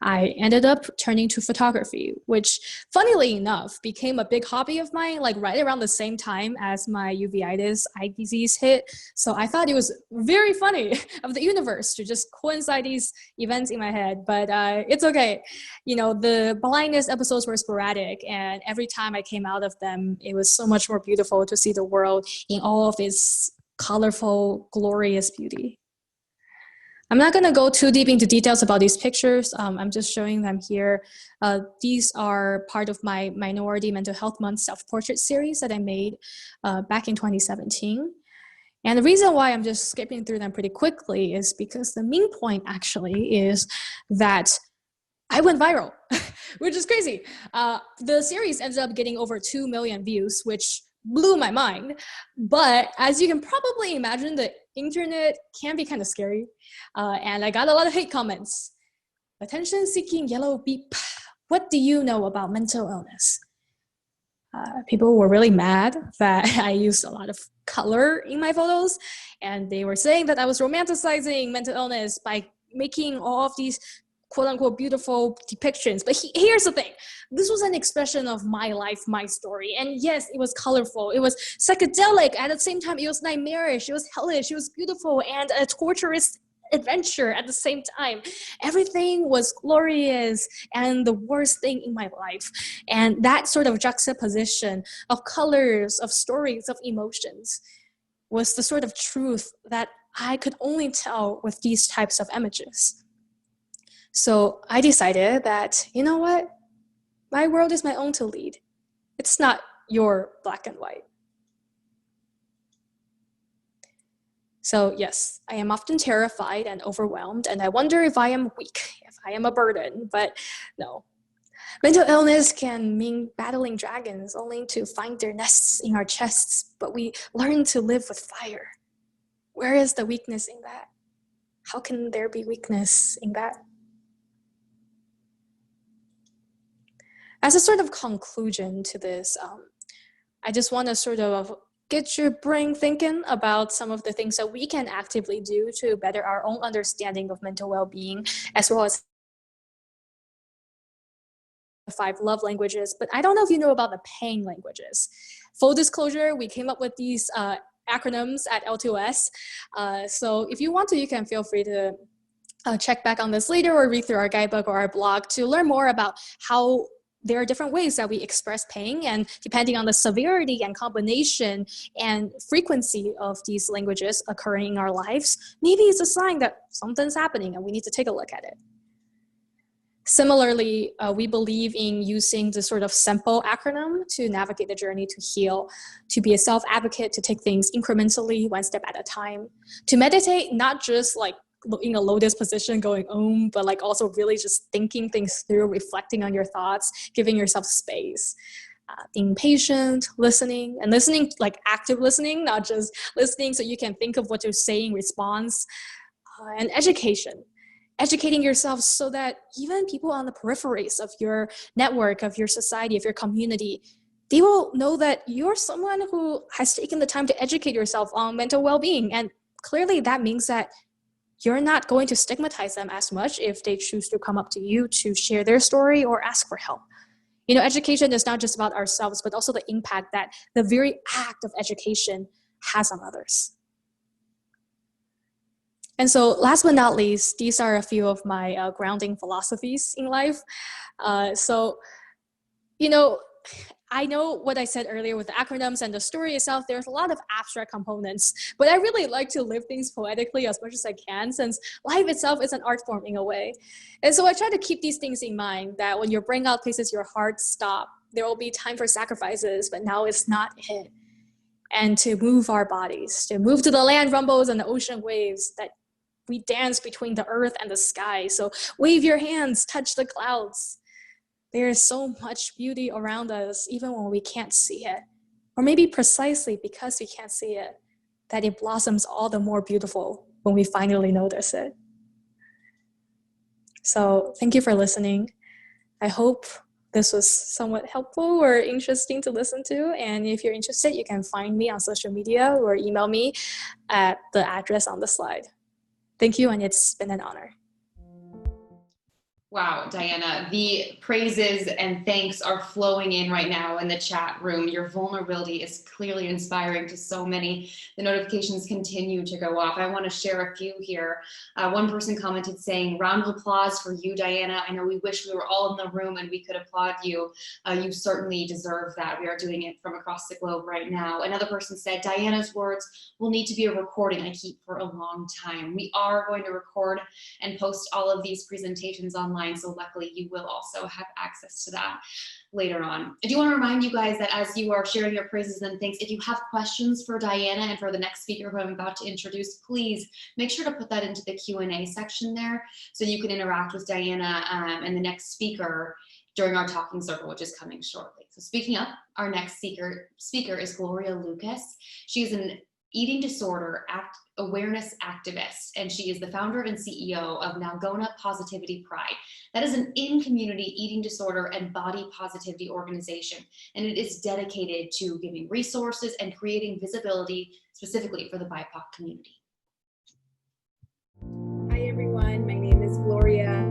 I ended up turning to photography, which funnily enough became a big hobby of mine, like right around the same time as my uveitis eye disease hit. So I thought it was very funny of the universe to just coincide these events in my head, but it's okay. The blindness episodes were sporadic, and every time I came out of them, it was so much more beautiful to see the world in all of its colorful, glorious beauty. I'm not going to go too deep into details about these pictures. I'm just showing them here. These are part of my Minority Mental Health Month self-portrait series that I made back in 2017. And the reason why I'm just skipping through them pretty quickly is because the main point actually is that I went viral, which is crazy. The series ended up getting over 2 million views, which blew my mind. But as you can probably imagine, the internet can be kind of scary. And I got a lot of hate comments. Attention-seeking yellow beep. What do you know about mental illness? People were really mad that I used a lot of color in my photos. And they were saying that I was romanticizing mental illness by making all of these quote unquote beautiful depictions. But here's the thing. This was an expression of my life, my story. And yes, it was colorful. It was psychedelic. At the same time, it was nightmarish. It was hellish. It was beautiful and a torturous adventure at the same time. Everything was glorious and the worst thing in my life. And that sort of juxtaposition of colors, of stories, of emotions was the sort of truth that I could only tell with these types of images. So I decided that, you know what? My world is my own to lead. It's not your black and white. So yes, I am often terrified and overwhelmed, and I wonder if I am weak, if I am a burden, but no. Mental illness can mean battling dragons only to find their nests in our chests, but we learn to live with fire. Where is the weakness in that? How can there be weakness in that? As a sort of conclusion to this, I just want to sort of get your brain thinking about some of the things that we can actively do to better our own understanding of mental well-being, as well as 5 love languages. But I don't know if you know about the pain languages. Full disclosure, we came up with these acronyms at L2S. So if you want to, you can feel free to check back on this later or read through our guidebook or our blog to learn more about how there are different ways that we express pain, and depending on the severity and combination and frequency of these languages occurring in our lives, maybe it's a sign that something's happening and we need to take a look at it. Similarly, we believe in using the sort of SIMPLE acronym to navigate the journey to heal, to be a self-advocate, to take things incrementally, one step at a time, to meditate, not just like in a lotus position going but like also really just thinking things through, reflecting on your thoughts, giving yourself space, being patient, listening, and listening like active listening, not just listening so you can think of what you're saying, response, and educating yourself so that even people on the peripheries of your network, of your society, of your community, they will know that you're someone who has taken the time to educate yourself on mental well-being. And clearly that means that you're not going to stigmatize them as much if they choose to come up to you to share their story or ask for help. You know, education is not just about ourselves, but also the impact that the very act of education has on others. And so last but not least, these are a few of my grounding philosophies in life. So, you know, I know what I said earlier with the acronyms and the story itself, there's a lot of abstract components, but I really like to live things poetically as much as I can, since life itself is an art form in a way. And so I try to keep these things in mind, that when you're bringing out places your heart stop, there will be time for sacrifices, but now it's not it. And to move our bodies, to move to the land rumbles and the ocean waves, that we dance between the earth and the sky. So wave your hands, touch the clouds. There is so much beauty around us, even when we can't see it. Or maybe precisely because we can't see it, that it blossoms all the more beautiful when we finally notice it. So thank you for listening. I hope this was somewhat helpful or interesting to listen to. And if you're interested, you can find me on social media or email me at the address on the slide. Thank you, and it's been an honor. Wow, Diana, the praises and thanks are flowing in right now in the chat room. Your vulnerability is clearly inspiring to so many. The notifications continue to go off. I want to share a few here. One person commented saying, round of applause for you, Diana. I know we wish we were all in the room and we could applaud you. You certainly deserve that. We are doing it from across the globe right now. Another person said, Diana's words will need to be a recording I keep for a long time. We are going to record and post all of these presentations online. So luckily you will also have access to that later on. I do want to remind you guys that as you are sharing your praises and thanks, if you have questions for Diana and for the next speaker who I'm about to introduce, please make sure to put that into the Q&A section there so you can interact with Diana and the next speaker during our talking circle, which is coming shortly. So speaking up, our next speaker is Gloria Lucas. She is an eating disorder awareness activist, and she is the founder and CEO of Nalgona Positivity Pride. That is an in-community eating disorder and body positivity organization, and it is dedicated to giving resources and creating visibility specifically for the BIPOC community. Hi everyone, my name is Gloria,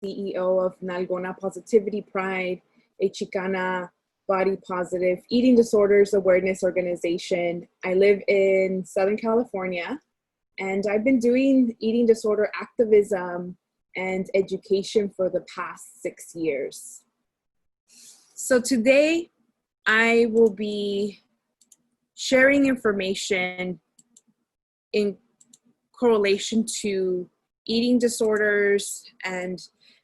CEO of Nalgona Positivity Pride, a Chicana body positive eating disorders awareness organization. I live in Southern California, and I've been doing eating disorder activism and education for the past 6 years. So today I will be sharing information in correlation to eating disorders and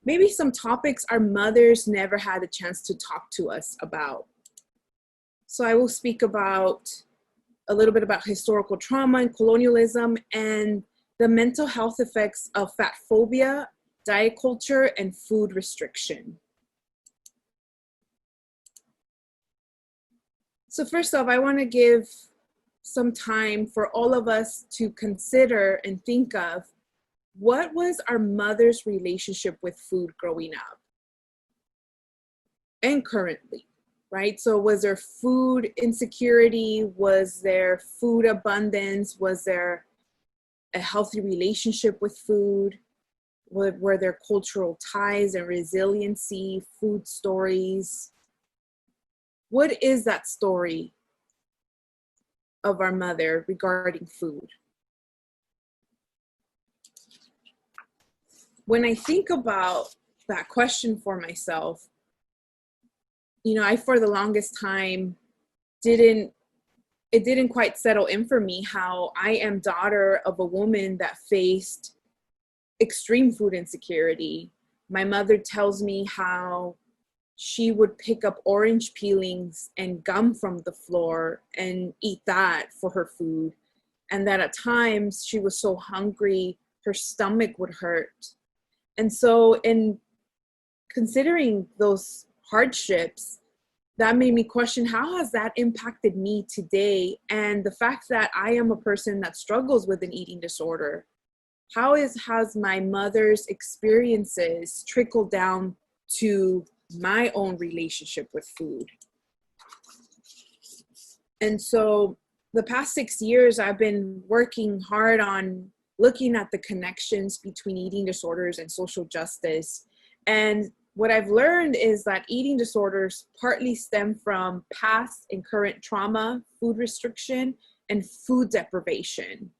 maybe some topics our mothers never had a chance to talk to us about. So I will speak about a little bit about historical trauma and colonialism and the mental health effects of fat phobia diet culture, and food restriction. So first off, I want to give some time for all of us to consider and think of what was our mother's relationship with food growing up and currently, right? So was there food insecurity? Was there food abundance? Was there a healthy relationship with food? Were there cultural ties and resiliency, food stories? What is that story of our mother regarding food? When I think about that question for myself, you know, I, for the longest time, it didn't quite settle in for me how I am daughter of a woman that faced extreme food insecurity. My mother tells me how she would pick up orange peelings and gum from the floor and eat that for her food. And that at times she was so hungry, her stomach would hurt. And so in considering those hardships, that made me question, how has that impacted me today? And the fact that I am a person that struggles with an eating disorder, has my mother's experiences trickled down to my own relationship with food? And so the past 6 years, I've been working hard on looking at the connections between eating disorders and social justice. And what I've learned is that eating disorders partly stem from past and current trauma, food restriction, and food deprivation.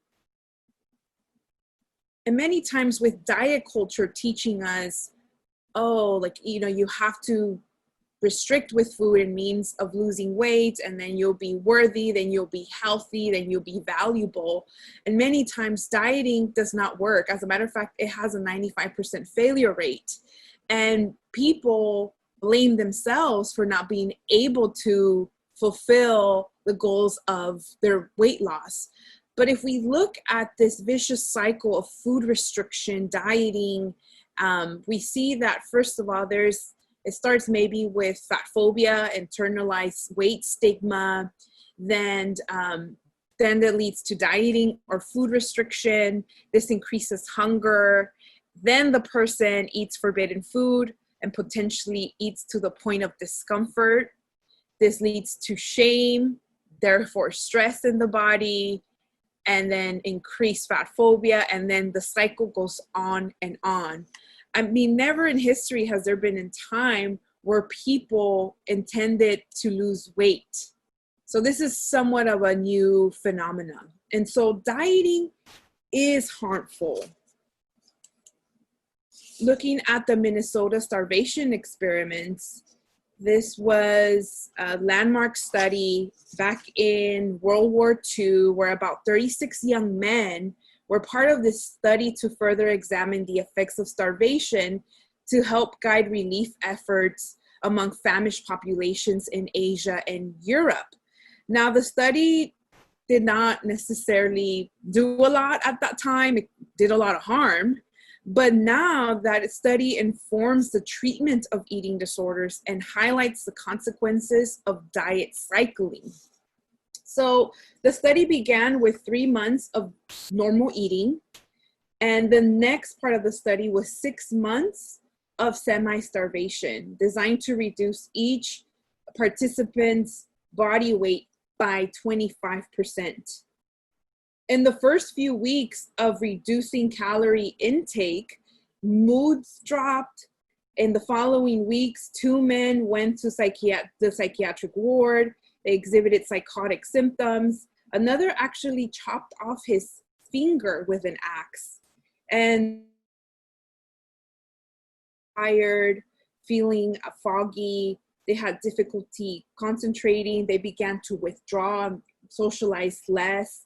And many times with diet culture teaching us, oh, like, you know, you have to restrict with food in means of losing weight, and then you'll be worthy, then you'll be healthy, then you'll be valuable. And many times dieting does not work. As a matter of fact, it has a 95% failure rate. And people blame themselves for not being able to fulfill the goals of their weight loss. But if we look at this vicious cycle of food restriction, dieting, we see that, first of all, it starts maybe with fat phobia, internalized weight stigma, then that leads to dieting or food restriction. This increases hunger. Then the person eats forbidden food and potentially eats to the point of discomfort. This leads to shame, therefore stress in the body, and then increased fat phobia, and then the cycle goes on and on. I mean, never in history has there been a time where people intended to lose weight. So this is somewhat of a new phenomenon. And so dieting is harmful. Looking at the Minnesota starvation experiments, this was a landmark study back in World War II, where about 36 young men were part of this study to further examine the effects of starvation to help guide relief efforts among famished populations in Asia and Europe. Now, the study did not necessarily do a lot at that time. It did a lot of harm. But now that study informs the treatment of eating disorders and highlights the consequences of diet cycling. So the study began with 3 months of normal eating. And the next part of the study was 6 months of semi-starvation, designed to reduce each participant's body weight by 25%. In the first few weeks of reducing calorie intake, moods dropped. In the following weeks, 2 men went to the psychiatric ward. They exhibited psychotic symptoms. Another actually chopped off his finger with an axe. And tired, feeling foggy. They had difficulty concentrating. They began to withdraw, socialize less.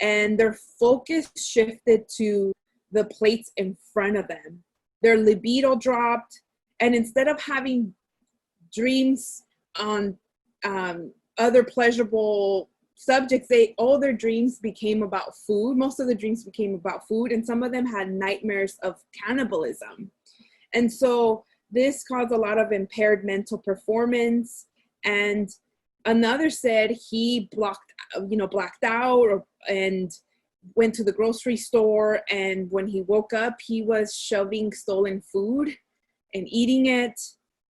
And their focus shifted to the plates in front of them. Their libido dropped, and instead of having dreams on other pleasurable subjects, all their dreams became about food. Most of the dreams became about food, and some of them had nightmares of cannibalism. And so this caused a lot of impaired mental performance. And another said he blacked out and went to the grocery store, and when he woke up, he was shoving stolen food and eating it.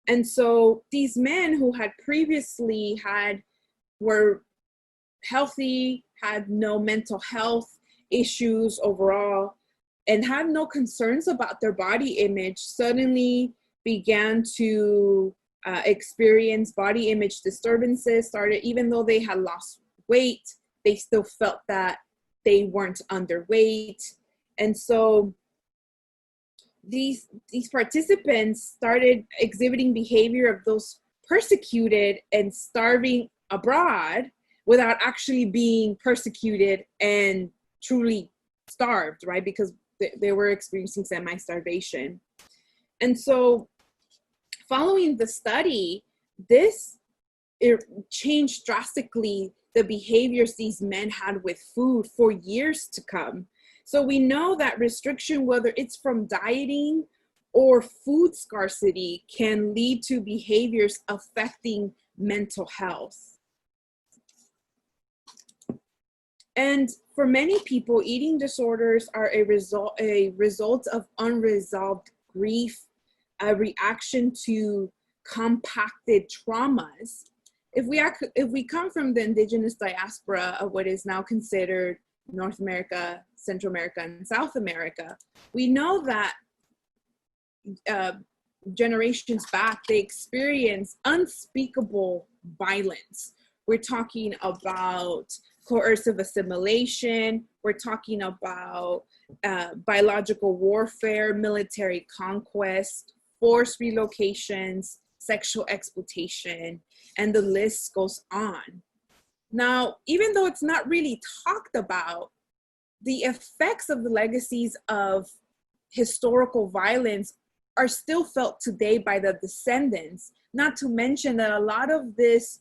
And so these men who had previously were healthy, had no mental health issues overall, and had no concerns about their body image, suddenly began to experience body image disturbances. Even though they had lost weight, they still felt that they weren't underweight. And so these participants started exhibiting behavior of those persecuted and starving abroad without actually being persecuted and truly starved, right? Because they were experiencing semi-starvation. And so following the study, it changed drastically the behaviors these men had with food for years to come. So we know that restriction, whether it's from dieting or food scarcity, can lead to behaviors affecting mental health. And for many people, eating disorders are a result of unresolved grief, a reaction to compacted traumas. If we come from the indigenous diaspora of what is now considered North America, Central America, and South America, we know that generations back, they experienced unspeakable violence. We're talking about coercive assimilation. We're talking about biological warfare, military conquest, forced relocations, sexual exploitation, and the list goes on. Now, even though it's not really talked about, the effects of the legacies of historical violence are still felt today by the descendants, not to mention that a lot of this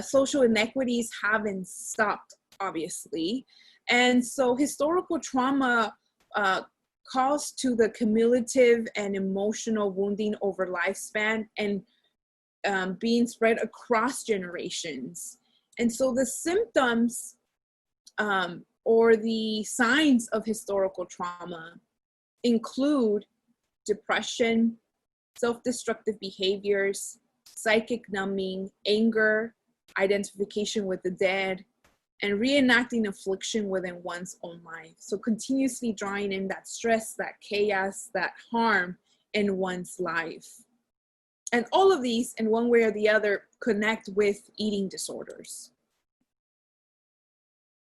social inequities haven't stopped, obviously. And so historical trauma calls to the cumulative and emotional wounding over lifespan and being spread across generations. And so the symptoms or the signs of historical trauma include depression, self-destructive behaviors, psychic numbing, anger, identification with the dead, and reenacting affliction within one's own life. So continuously drawing in that stress, that chaos, that harm in one's life. And all of these, in one way or the other, connect with eating disorders.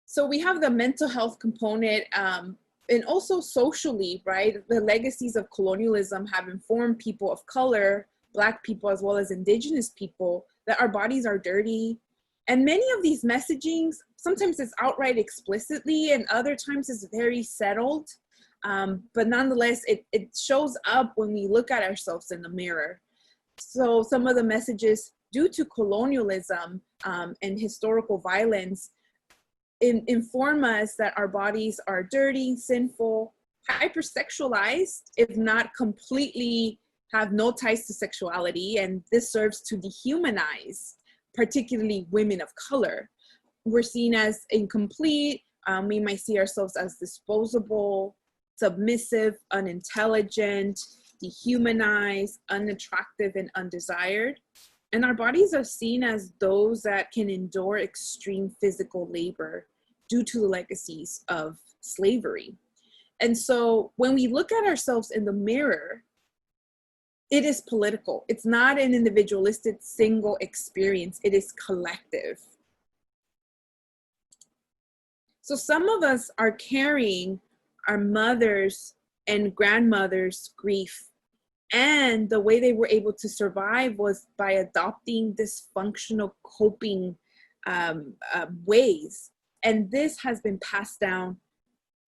So we have the mental health component, and also socially, right? The legacies of colonialism have informed people of color, Black people, as well as Indigenous people, that our bodies are dirty. And many of these messagings, sometimes it's outright explicitly, and other times it's very settled. But nonetheless, it shows up when we look at ourselves in the mirror. So some of the messages due to colonialism and historical violence inform us that our bodies are dirty, sinful, hypersexualized, if not completely have no ties to sexuality. And this serves to dehumanize, particularly women of color. We're seen as incomplete. We might see ourselves as disposable, submissive, unintelligent, dehumanized, unattractive, and undesired. And our bodies are seen as those that can endure extreme physical labor due to the legacies of slavery. And so when we look at ourselves in the mirror, it is political. It's not an individualistic single experience. It is collective. So some of us are carrying our mothers' and grandmothers' grief. And the way they were able to survive was by adopting dysfunctional coping ways. And this has been passed down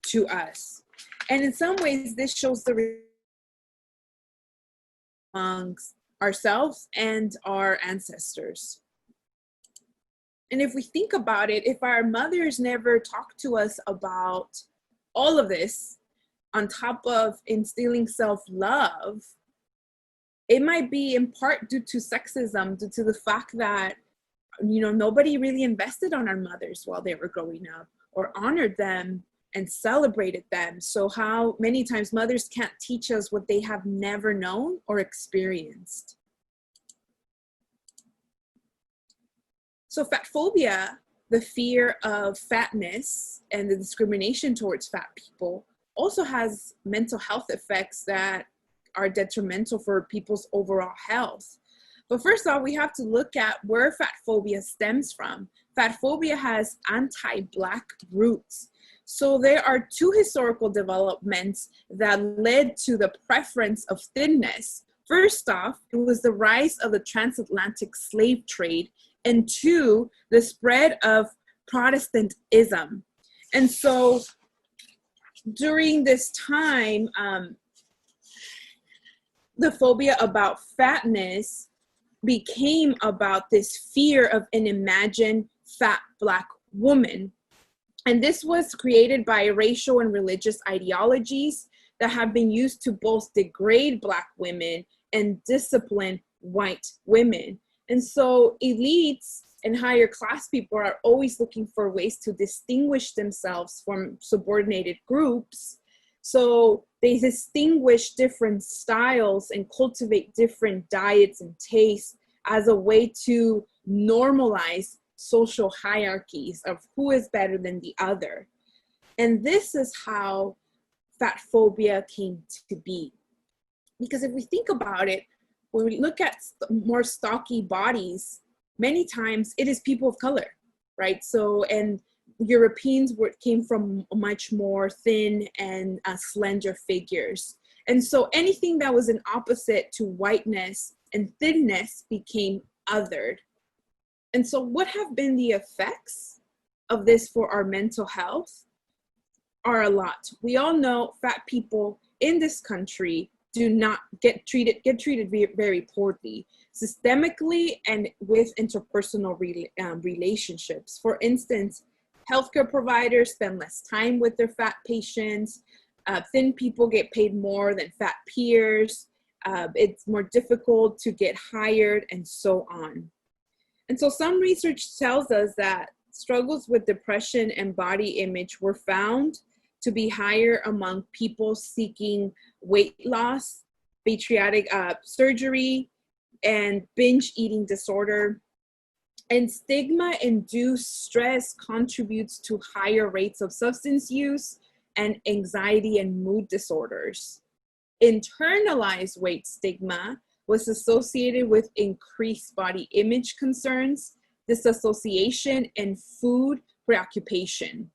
to us. And in some ways, this shows the amongst ourselves and our ancestors. And if we think about it, if our mothers never talked to us about all of this, on top of instilling self-love, it might be in part due to sexism, due to the fact that, nobody really invested on our mothers while they were growing up or honored them and celebrated them. So how many times mothers can't teach us what they have never known or experienced. So fat phobia, the fear of fatness and the discrimination towards fat people, also has mental health effects that are detrimental for people's overall health. But first off, we have to look at where fat phobia stems from. Fat phobia has anti-Black roots. So there are two historical developments that led to the preference of thinness. First off, it was the rise of the transatlantic slave trade, and two, the spread of Protestantism. And so during this time, the phobia about fatness became about this fear of an imagined fat Black woman. And this was created by racial and religious ideologies that have been used to both degrade Black women and discipline white women. And so elites and higher class people are always looking for ways to distinguish themselves from subordinated groups. So they distinguish different styles and cultivate different diets and tastes as a way to normalize social hierarchies of who is better than the other. And this is how fat phobia came to be. Because if we think about it, when we look at more stocky bodies, many times it is people of color, right? So, and Europeans came from much more thin and slender figures. And so anything that was an opposite to whiteness and thinness became othered. And so what have been the effects of this for our mental health are a lot. We all know fat people in this country do not get treated very poorly, systemically and with interpersonal relationships. For instance, healthcare providers spend less time with their fat patients. Thin people get paid more than fat peers. It's more difficult to get hired, and so on. And so some research tells us that struggles with depression and body image were found to be higher among people seeking weight loss, bariatric surgery, and binge eating disorder. And stigma-induced stress contributes to higher rates of substance use and anxiety and mood disorders. Internalized weight stigma was associated with increased body image concerns, disassociation, and food preoccupation.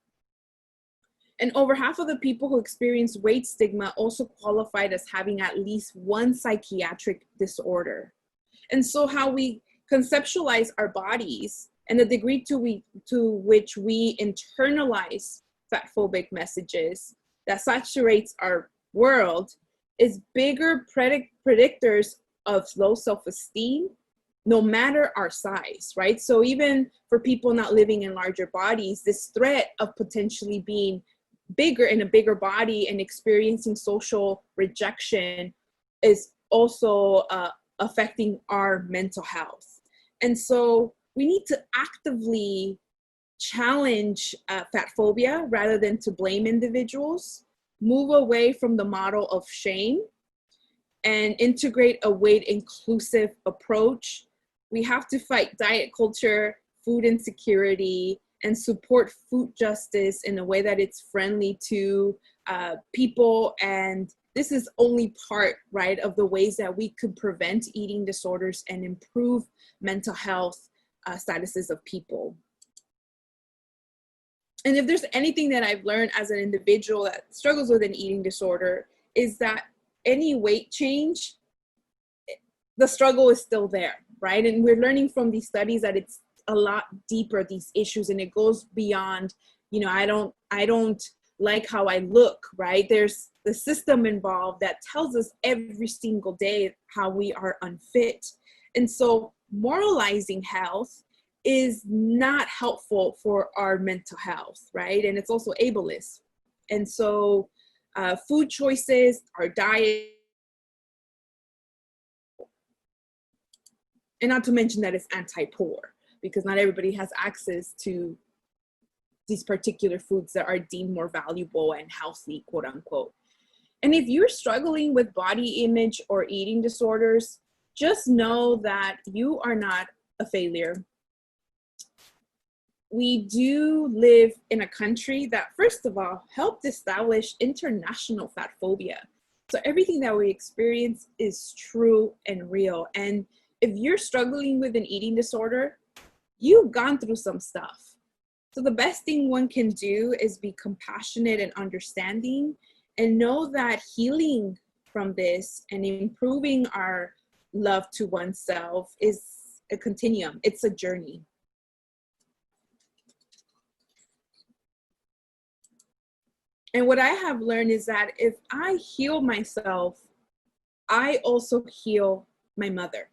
And over half of the people who experienced weight stigma also qualified as having at least one psychiatric disorder. And so how we conceptualize our bodies and the degree to which we internalize fat phobic messages that saturates our world is bigger predictors of low self-esteem, no matter our size, right? So even for people not living in larger bodies, this threat of potentially being bigger in a bigger body and experiencing social rejection is also affecting our mental health. And so we need to actively challenge fat phobia rather than to blame individuals, move away from the model of shame, and integrate a weight inclusive approach. We have to fight diet culture, food insecurity, and support food justice in a way that it's friendly to people. And this is only part, right, of the ways that we could prevent eating disorders and improve mental health statuses of people. And if there's anything that I've learned as an individual that struggles with an eating disorder, is that any weight change, the struggle is still there, right? And we're learning from these studies that it's a lot deeper, these issues, and it goes beyond, I don't like how I look, right? There's the system involved that tells us every single day how we are unfit. And so moralizing health is not helpful for our mental health, right? And it's also ableist. And so food choices, our diet, and not to mention that it's anti-poor, because not everybody has access to these particular foods that are deemed more valuable and healthy, quote unquote. And if you're struggling with body image or eating disorders, just know that you are not a failure. We do live in a country that, first of all, helped establish international fat phobia. So everything that we experience is true and real. And if you're struggling with an eating disorder, you've gone through some stuff. So the best thing one can do is be compassionate and understanding, and know that healing from this and improving our love to oneself is a continuum. It's a journey. And what I have learned is that if I heal myself, I also heal my mother.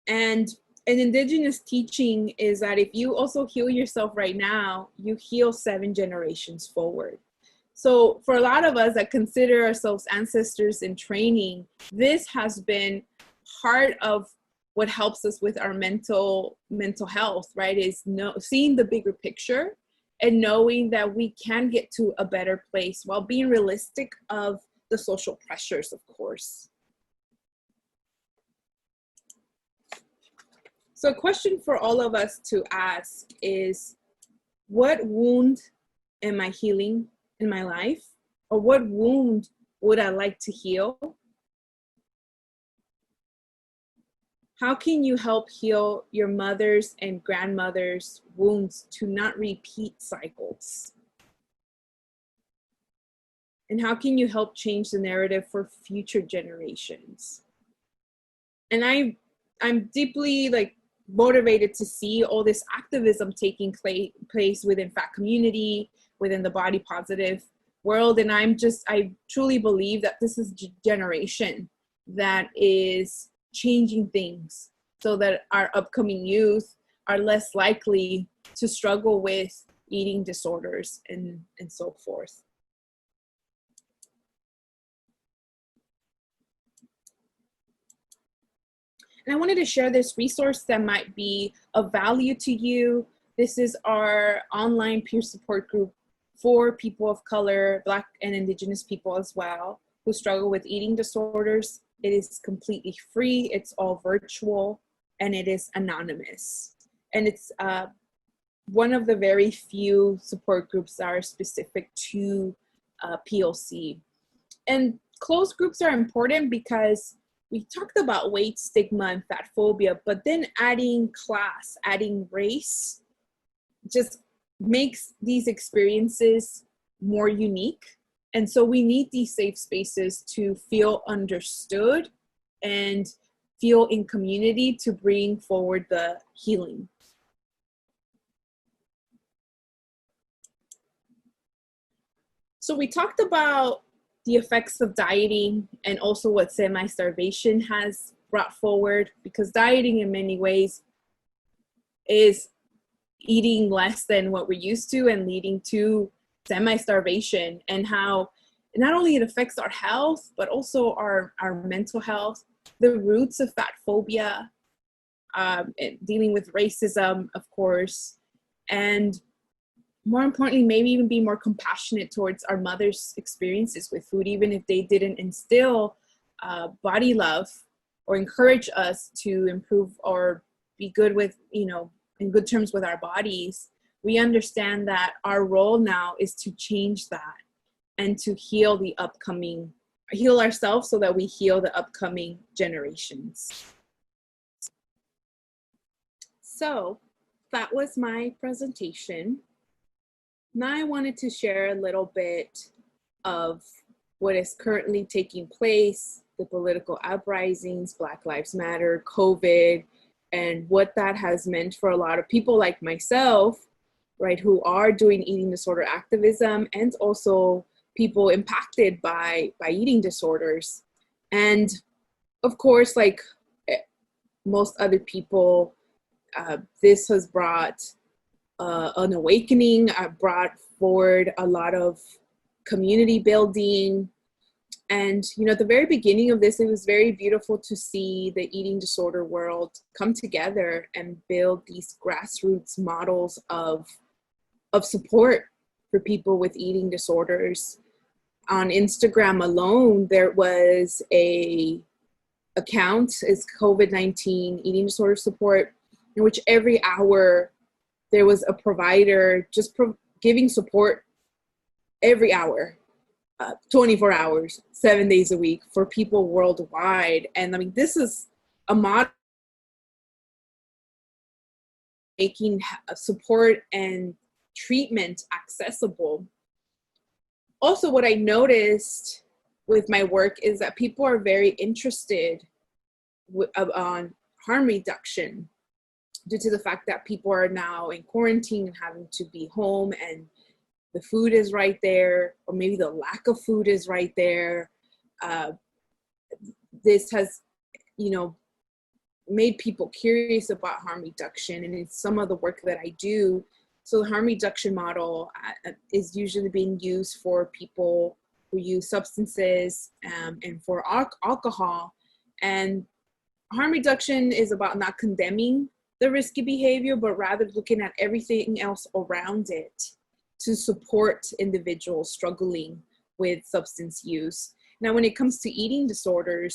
And an indigenous teaching is that if you also heal yourself right now, you heal 7 generations forward. So for a lot of us that consider ourselves ancestors in training, this has been part of what helps us with our mental health, right? Is seeing the bigger picture and knowing that we can get to a better place while being realistic of the social pressures, of course. So a question for all of us to ask is, what wound am I healing in my life? Or what wound would I like to heal? How can you help heal your mother's and grandmother's wounds to not repeat cycles? And how can you help change the narrative for future generations? And I'm deeply motivated to see all this activism taking place within fat community, within the body positive world. And I truly believe that this is a generation that is changing things so that our upcoming youth are less likely to struggle with eating disorders and so forth. And I wanted to share this resource that might be of value to you. This is our online peer support group for people of color, Black and Indigenous people as well, who struggle with eating disorders. It is completely free, it's all virtual, and it is anonymous. And it's one of the very few support groups that are specific to POC. And closed groups are important because we talked about weight stigma and fat phobia, but then adding class, adding race, just makes these experiences more unique. And so we need these safe spaces to feel understood and feel in community to bring forward the healing. So we talked about the effects of dieting and also what semi-starvation has brought forward, because dieting in many ways is eating less than what we're used to and leading to semi-starvation, and how not only it affects our health, but also our mental health, the roots of fat phobia, dealing with racism, of course, and more importantly, maybe even be more compassionate towards our mother's experiences with food, even if they didn't instill body love or encourage us to improve or be good with, in good terms with our bodies. We understand that our role now is to change that and to heal ourselves so that we heal the upcoming generations. So that was my presentation. Now I wanted to share a little bit of what is currently taking place, the political uprisings, Black Lives Matter, COVID, and what that has meant for a lot of people like myself, right, who are doing eating disorder activism, and also people impacted by eating disorders. And of course, like most other people, this has brought an awakening, brought forward a lot of community building. And, you know, at the very beginning of this, it was very beautiful to see the eating disorder world come together and build these grassroots models of support for people with eating disorders. On Instagram alone, there was a account, is COVID-19 eating disorder support, in which every hour there was a provider just giving support every hour. 24 hours, 7 days a week for people worldwide. And I mean, this is a model making support and treatment accessible. Also, what I noticed with my work is that people are very interested on harm reduction due to the fact that people are now in quarantine and having to be home, and the food is right there, or maybe the lack of food is right there. This has, you know, made people curious about harm reduction, and it's some of the work that I do. So the harm reduction model is usually being used for people who use substances and for alcohol. And harm reduction is about not condemning the risky behavior, but rather looking at everything else around it to support individuals struggling with substance use. Now, when it comes to eating disorder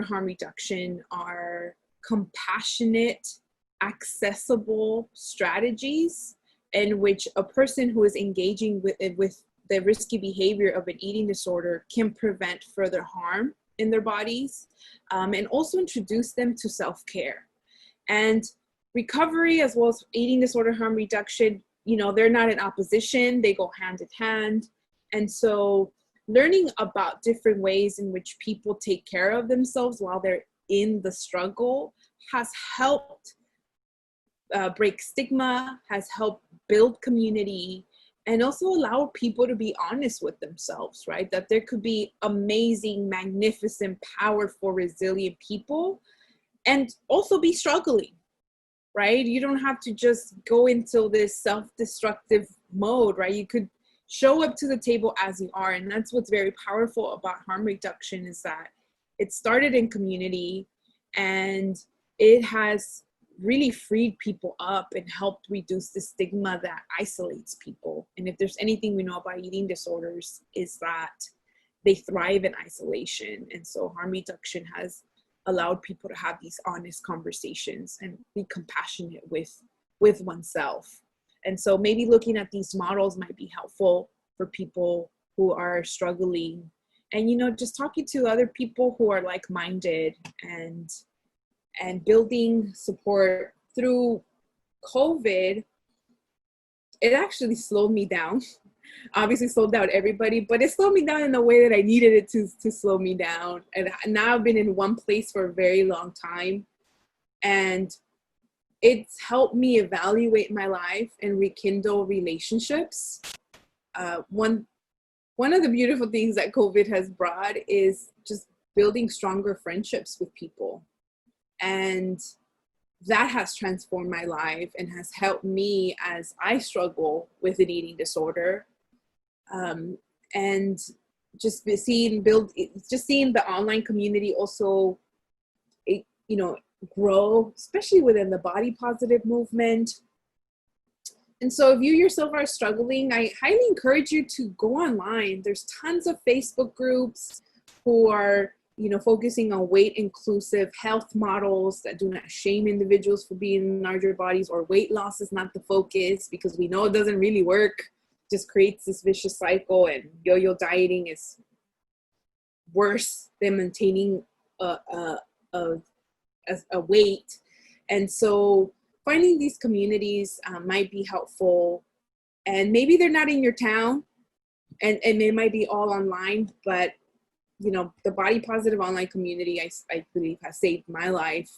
harm reduction are compassionate, accessible strategies in which a person who is engaging with the risky behavior of an eating disorder can prevent further harm in their bodies, and also introduce them to self-care. And recovery, as well as eating disorder harm reduction, you know, they're not in opposition, they go hand in hand. And so learning about different ways in which people take care of themselves while they're in the struggle has helped break stigma, has helped build community, and also allow people to be honest with themselves, right? That there could be amazing, magnificent, powerful, resilient people and also be struggling, right? You don't have to just go into this self-destructive mode, right? You could show up to the table as you are. And that's what's very powerful about harm reduction, is that it started in community and it has really freed people up and helped reduce the stigma that isolates people. And if there's anything we know about eating disorders, is that they thrive in isolation. And so harm reduction has allowed people to have these honest conversations and be compassionate with oneself. And so maybe looking at these models might be helpful for people who are struggling, and, you know, just talking to other people who are like-minded and building support. Through COVID, it actually slowed me down. Obviously slowed down everybody, but it slowed me down in the way that I needed it to slow me down. And now I've been in one place for a very long time, and it's helped me evaluate my life and rekindle relationships. One of the beautiful things that COVID has brought is just building stronger friendships with people. And that has transformed my life and has helped me as I struggle with an eating disorder. And just seeing the online community also, you know, grow, especially within the body positive movement. And so if you yourself are struggling, I highly encourage you to go online. There's tons of Facebook groups who are, you know, focusing on weight inclusive health models that do not shame individuals for being in larger bodies, or weight loss is not the focus, because we know it doesn't really work. It just creates this vicious cycle, and yo-yo dieting is worse than maintaining a weight. And so finding these communities might be helpful. And maybe they're not in your town, and they might be all online, but, you know, the body positive online community, I believe, has saved my life.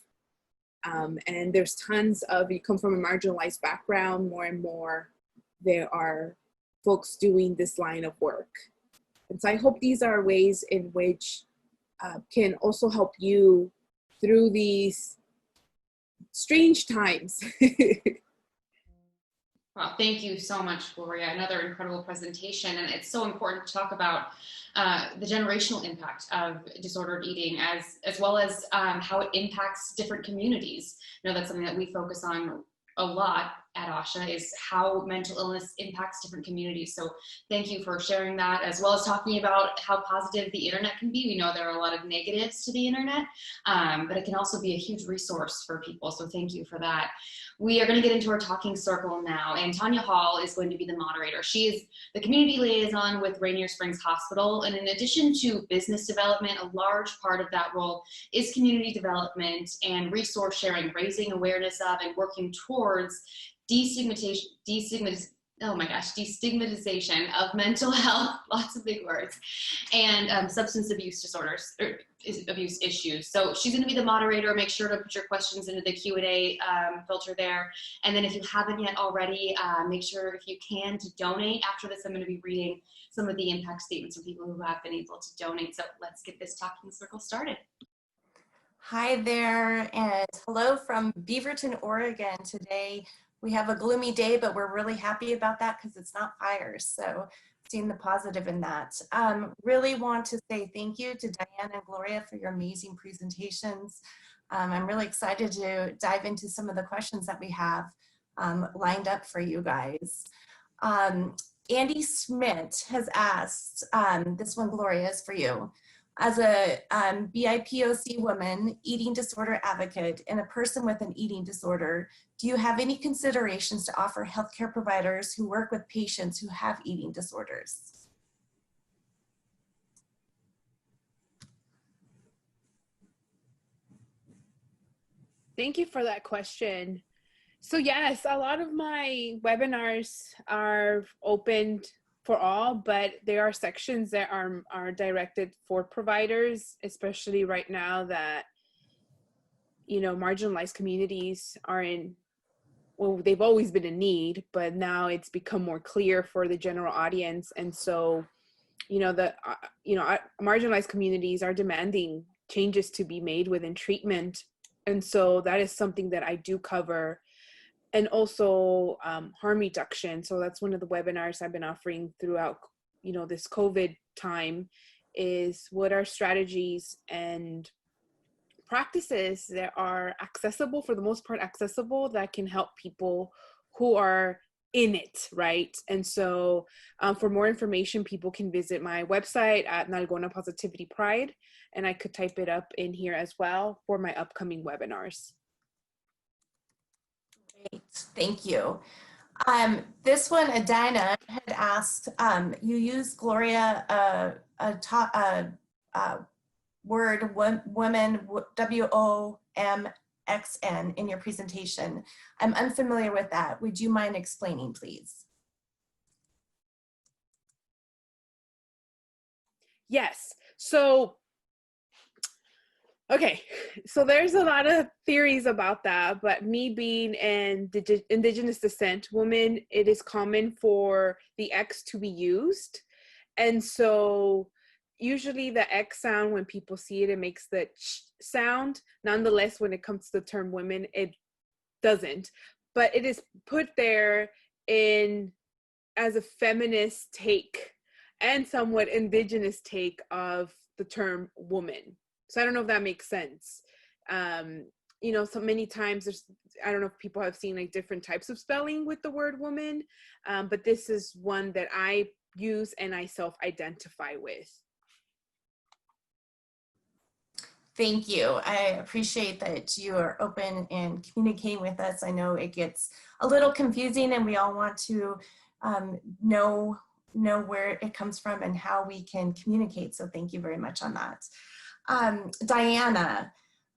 And there's tons of, you come from a marginalized background, more and more there are folks doing this line of work. And so I hope these are ways in which can also help you through these strange times. Well, thank you so much, Gloria. Another incredible presentation. And it's so important to talk about the generational impact of disordered eating as well as how it impacts different communities. You know, that's something that we focus on a lot at ASHA, is how mental illness impacts different communities. So thank you for sharing that, as well as talking about how positive the internet can be. We know there are a lot of negatives to the internet, but it can also be a huge resource for people. So thank you for that. We are going to get into our talking circle now, and Tanya Hall is going to be the moderator. She is the community liaison with Rainier Springs Hospital, and in addition to business development, a large part of that role is community development and resource sharing, raising awareness of and working towards destigmatization of mental health, lots of big words, and substance abuse disorders, or abuse issues. So she's going to be the moderator. Make sure to put your questions into the Q&A filter there. And then if you haven't yet already, make sure, if you can, to donate. After this, I'm going to be reading some of the impact statements from people who have been able to donate. So let's get this talking circle started. Hi there, and hello from Beaverton, Oregon. Today we have a gloomy day, but we're really happy about that because it's not fires. So seeing the positive in that. Really want to say thank you to Diane and Gloria for your amazing presentations. I'm really excited to dive into some of the questions that we have lined up for you guys. Andy Schmidt has asked, this one, Gloria, is for you. As a BIPOC woman, eating disorder advocate, and a person with an eating disorder, do you have any considerations to offer healthcare providers who work with patients who have eating disorders? Thank you for that question. So yes, a lot of my webinars are open for all, but there are sections that are directed for providers, especially right now that, you know, marginalized communities are in, well, they've always been in need, but now it's become more clear for the general audience. And so, you know, marginalized communities are demanding changes to be made within treatment. And so that is something that I do cover. And also harm reduction. So that's one of the webinars I've been offering throughout, you know, this COVID time, is what are strategies and practices that are accessible, for the most part accessible, that can help people who are in it, right? And so for more information, people can visit my website at Nalgona Positivity Pride, and I could type it up in here as well for my upcoming webinars. Great, thank you. This one, Adina had asked, you used, Gloria, word women, WOMXN, in your presentation. I'm unfamiliar with that. Would you mind explaining, please? Yes, so okay, so there's a lot of theories about that, but me being an indigenous descent woman, it is common for the X to be used. And so usually the X sound, when people see it, it makes the ch sound. Nonetheless, when it comes to the term women, it doesn't. But it is put there as a feminist take and somewhat indigenous take of the term woman. So I don't know if that makes sense. You know, so many times I don't know if people have seen like different types of spelling with the word woman, but this is one that I use and I self-identify with. Thank you. I appreciate that you are open and communicating with us. I know it gets a little confusing and we all want to know where it comes from and how we can communicate. So thank you very much on that. Diana,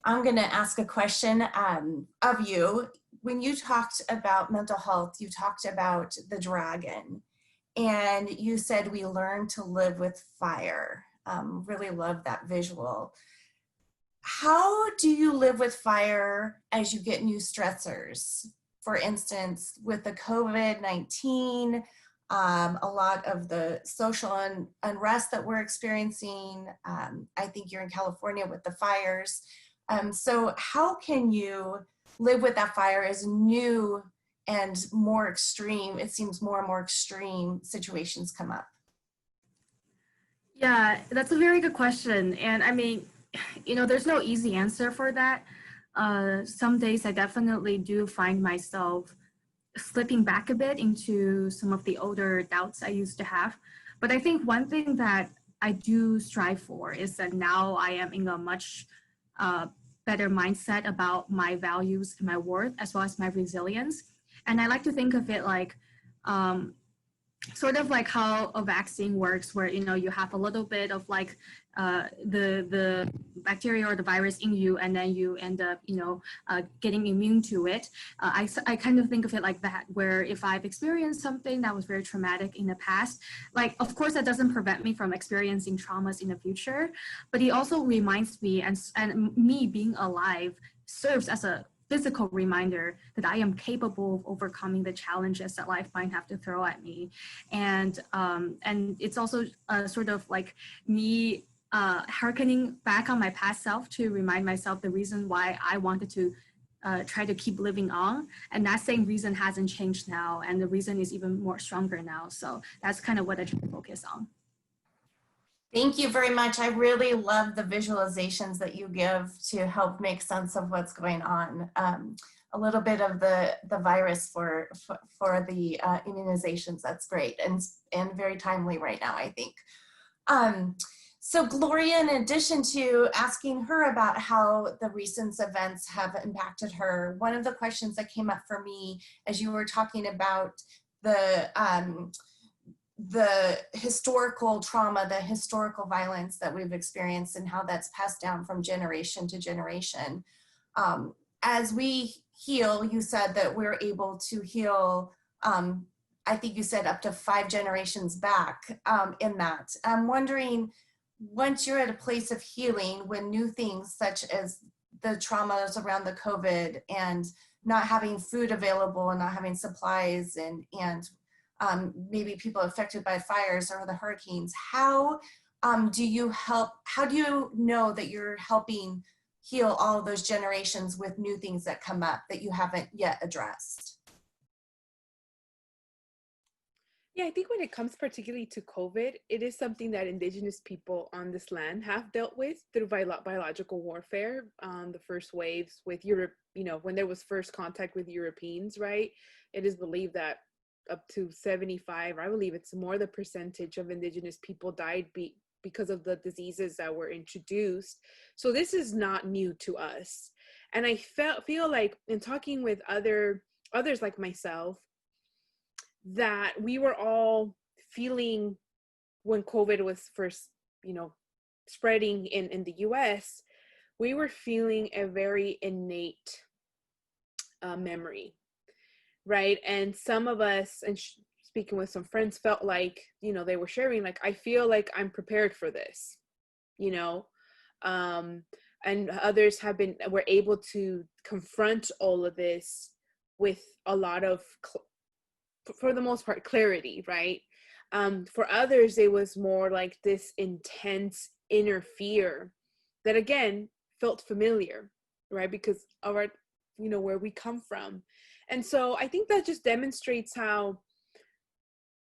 I'm going to ask a question of you. When you talked about mental health, you talked about the dragon, and you said we learn to live with fire. Really love that visual. How do you live with fire as you get new stressors? For instance, with the COVID-19, a lot of the social unrest that we're experiencing. I think you're in California with the fires. So how can you live with that fire is new and more extreme. It seems more and more extreme situations come up. Yeah, that's a very good question. And I mean, there's no easy answer for that. Some days I definitely do find myself slipping back a bit into some of the older doubts I used to have. But I think one thing that I do strive for is that now I am in a much better mindset about my values and my worth, as well as my resilience. And I like to think of it like, sort of like how a vaccine works, where you have a little bit of like the bacteria or the virus in you, and then you end up getting immune to it. I kind of think of it like that, where if I've experienced something that was very traumatic in the past, like of course that doesn't prevent me from experiencing traumas in the future, but it also reminds me, and me being alive serves as a physical reminder that I am capable of overcoming the challenges that life might have to throw at me. And it's also sort of like me hearkening back on my past self to remind myself the reason why I wanted to try to keep living on. And that same reason hasn't changed now. And the reason is even more stronger now. So that's kind of what I try to focus on. Thank you very much. I really love the visualizations that you give to help make sense of what's going on. A little bit of the virus for the immunizations. That's great and very timely right now, I think. So Gloria, in addition to asking her about how the recent events have impacted her, one of the questions that came up for me as you were talking about the historical trauma, the historical violence that we've experienced and how that's passed down from generation to generation. As we heal, you said that we're able to heal, I think you said up to 5 generations back in that. I'm wondering, once you're at a place of healing, when new things such as the traumas around the COVID and not having food available and not having supplies and maybe people affected by fires or the hurricanes, how do you know that you're helping heal all of those generations with new things that come up that you haven't yet addressed? Yeah, I think when it comes particularly to COVID, it is something that Indigenous people on this land have dealt with through biological warfare. The first waves with Europe, when there was first contact with Europeans, right? It is believed that up to 75, I believe it's more, the percentage of Indigenous people died because of the diseases that were introduced. So this is not new to us. And I feel like in talking with others like myself, that we were all feeling when COVID was first, spreading in the US, we were feeling a very innate memory, right? And some of us, and speaking with some friends, felt like, they were sharing, like, I feel like I'm prepared for this, and others were able to confront all of this with a lot of, for the most part, clarity, right? For others, it was more like this intense inner fear that, again, felt familiar, right? Because of our, where we come from. And so I think that just demonstrates how,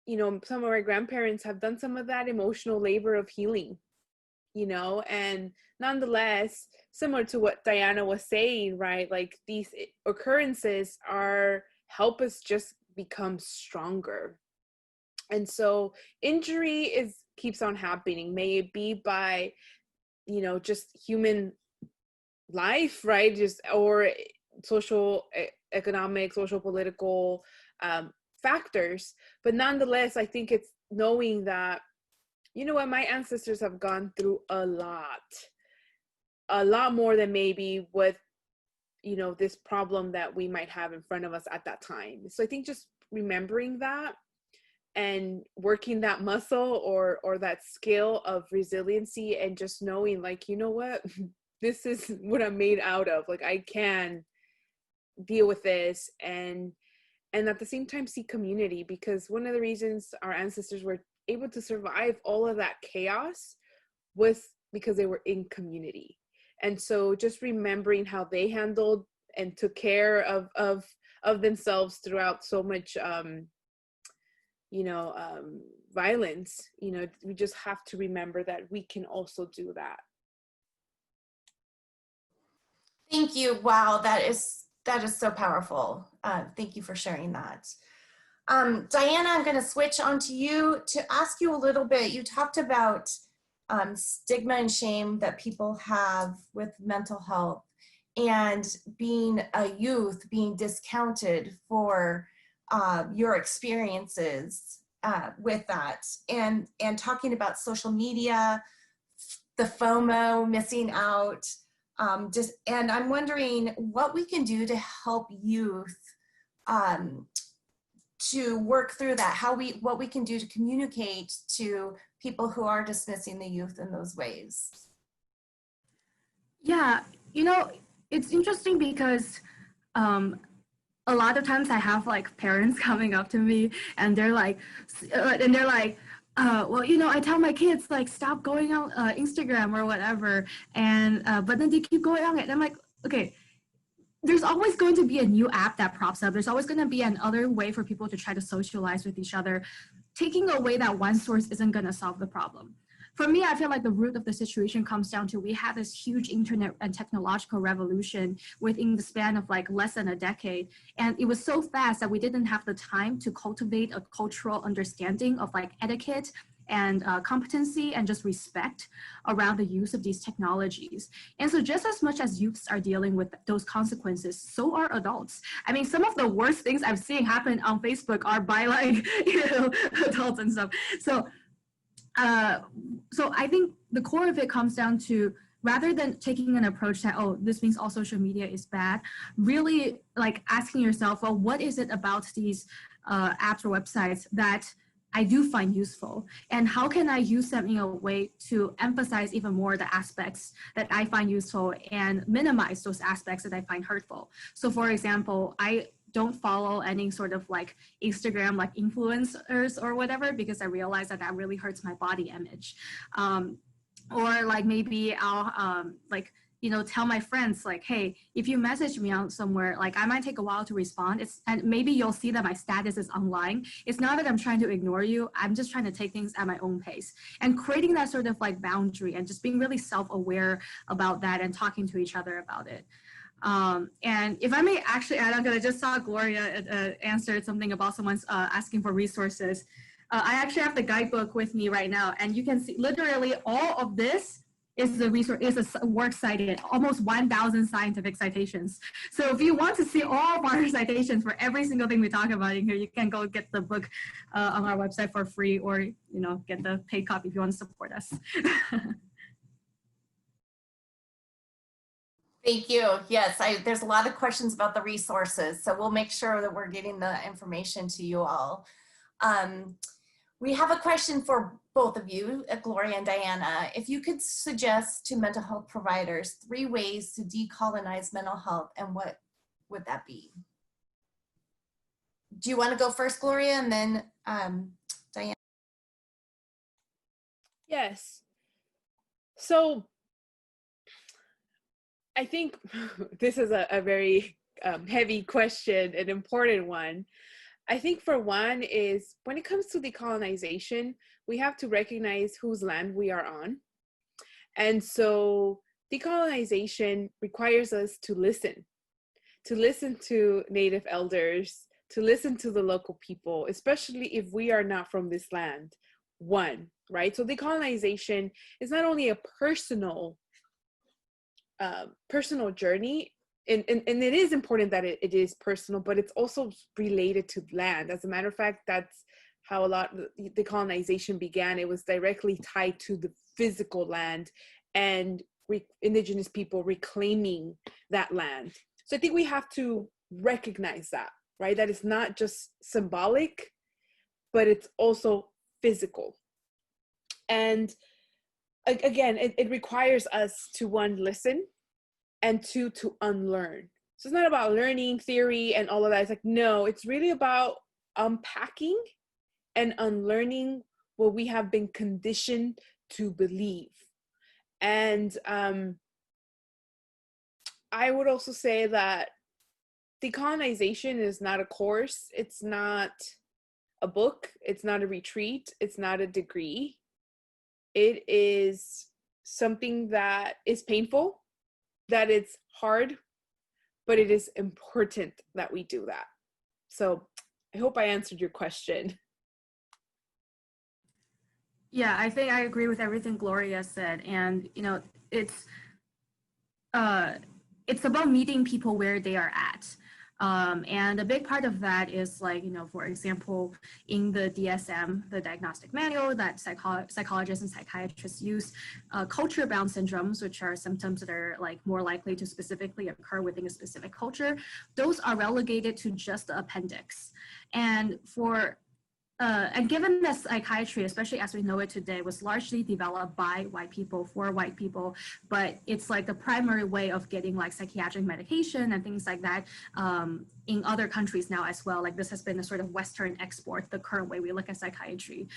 some of our grandparents have done some of that emotional labor of healing, and nonetheless, similar to what Diana was saying, right? Like, these occurrences help us just become stronger. And so injury keeps on happening. May it be by, just human life, right? Or social, economic, social, political factors. But nonetheless, I think it's knowing that, my ancestors have gone through a lot more than maybe what, this problem that we might have in front of us at that time. So I think just remembering that and working that muscle or that skill of resiliency, and just knowing, like, what, this is what I'm made out of. Like, I can deal with this, and at the same time see community, because one of the reasons our ancestors were able to survive all of that chaos was because they were in community. And so just remembering how they handled and took care of themselves throughout so much violence. We just have to remember that we can also do that. Thank you. Wow, that is so powerful. Thank you for sharing that. Diana, I'm going to switch on to you to ask you a little bit. You talked about stigma and shame that people have with mental health, and being a youth being discounted for your experiences with that, and talking about social media, the FOMO, missing out. And I'm wondering what we can do to help youth to work through that, what we can do to communicate to people who are dismissing the youth in those ways. Yeah, it's interesting because a lot of times I have like parents coming up to me and they're like, well, I tell my kids like stop going on Instagram or whatever, and but then they keep going on it. And I'm like, okay, there's always going to be a new app that props up. There's always going to be another way for people to try to socialize with each other. Taking away that one source isn't going to solve the problem. For me, I feel like the root of the situation comes down to we had this huge internet and technological revolution within the span of like less than a decade. And it was so fast that we didn't have the time to cultivate a cultural understanding of like etiquette and competency and just respect around the use of these technologies. And so just as much as youths are dealing with those consequences, so are adults. I mean, some of the worst things I've seen happen on Facebook are by like, adults and stuff. So I think the core of it comes down to, rather than taking an approach that, oh, this means all social media is bad, really like asking yourself, well, what is it about these apps or websites that I do find useful, and how can I use them in a way to emphasize even more the aspects that I find useful and minimize those aspects that I find hurtful. So for example, I don't follow any sort of like Instagram like influencers or whatever, because I realize that that really hurts my body image. Or like maybe I'll tell my friends like, hey, if you message me out somewhere, like I might take a while to respond. And maybe you'll see that my status is online. It's not that I'm trying to ignore you. I'm just trying to take things at my own pace, and creating that sort of like boundary and just being really self-aware about that and talking to each other about it. And if I may actually add on, because I just saw Gloria answered something about someone's asking for resources. I actually have the guidebook with me right now, and you can see literally all of this is the resource, is a work cited, almost 1,000 scientific citations. So if you want to see all of our citations for every single thing we talk about in here, you can go get the book on our website for free, or get the paid copy if you want to support us. Thank you. Yes, there's a lot of questions about the resources, so we'll make sure that we're getting the information to you all. We have a question for both of you, Gloria and Diana. If you could suggest to mental health providers 3 ways to decolonize mental health, and what would that be? Do you want to go first, Gloria, and then Diana? Yes. So I think this is a very heavy question, an important one. I think for one is, when it comes to decolonization, we have to recognize whose land we are on. And so decolonization requires us to listen to Native elders, to listen to the local people, especially if we are not from this land, right? So decolonization is not only a personal journey, and it is important that it is personal, but it's also related to land. As a matter of fact, that's how a lot of the colonization began. It was directly tied to the physical land and indigenous people reclaiming that land. So I think we have to recognize that, right? That it's not just symbolic, but it's also physical. And again, it requires us to, 1, listen, and 2, to unlearn. So it's not about learning theory and all of that. It's like, no, it's really about unpacking and unlearning what we have been conditioned to believe. And I would also say that decolonization is not a course. It's not a book. It's not a retreat. It's not a degree. It is something that is painful, that it's hard, but it is important that we do that. So I hope I answered your question. Yeah, I think I agree with everything Gloria said. And, you know, it's about meeting people where they are at. And a big part of that is, like, you know, for example, in the DSM, the diagnostic manual that psychologists and psychiatrists use, culture-bound syndromes, which are symptoms that are like more likely to specifically occur within a specific culture, those are relegated to just the appendix. And given that psychiatry, especially as we know it today, was largely developed by white people for white people, but it's like the primary way of getting like psychiatric medication and things like that in other countries now as well. Like, this has been a sort of Western export, the current way we look at psychiatry.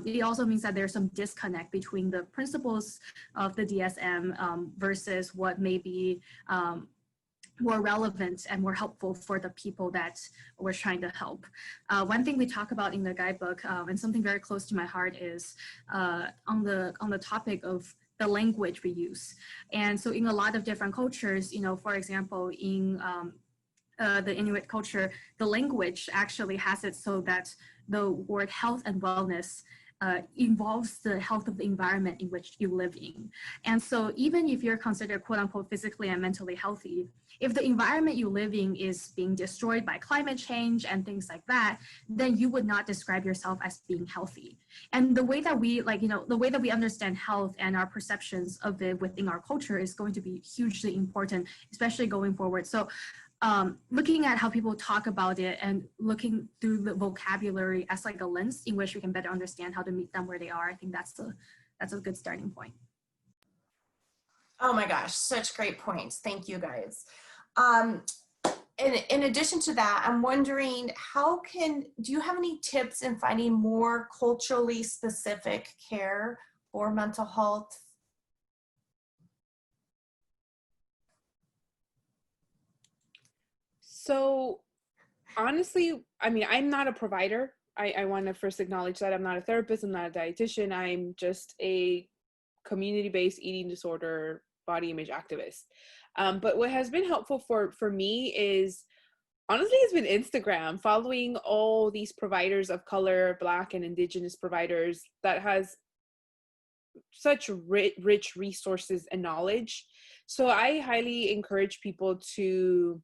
It also means that there's some disconnect between the principles of the DSM versus what may be more relevant and more helpful for the people that we're trying to help. One thing we talk about in the guidebook, and something very close to my heart, is on the topic of the language we use. And so in a lot of different cultures, you know, for example, in the Inuit culture, the language actually has it so that the word health and wellness involves the health of the environment in which you live in. And so even if you're considered quote unquote physically and mentally healthy, if the environment you live in is being destroyed by climate change and things like that, then you would not describe yourself as being healthy. And the way that we, like, you know, the way that we understand health and our perceptions of it within our culture is going to be hugely important, especially going forward. So looking at how people talk about it and looking through the vocabulary as like a lens in which we can better understand how to meet them where they are, I think that's a good starting point. Oh my gosh, such great points. Thank you guys. In addition to that, I'm wondering, do you have any tips in finding more culturally specific care for mental health? So honestly, I mean, I'm not a provider. I want to first acknowledge that I'm not a therapist. I'm not a dietitian. I'm just a community-based eating disorder body image activist. But what has been helpful for me is, honestly, it's been Instagram, following all these providers of color, Black and Indigenous providers that has such rich resources and knowledge. So I highly encourage people to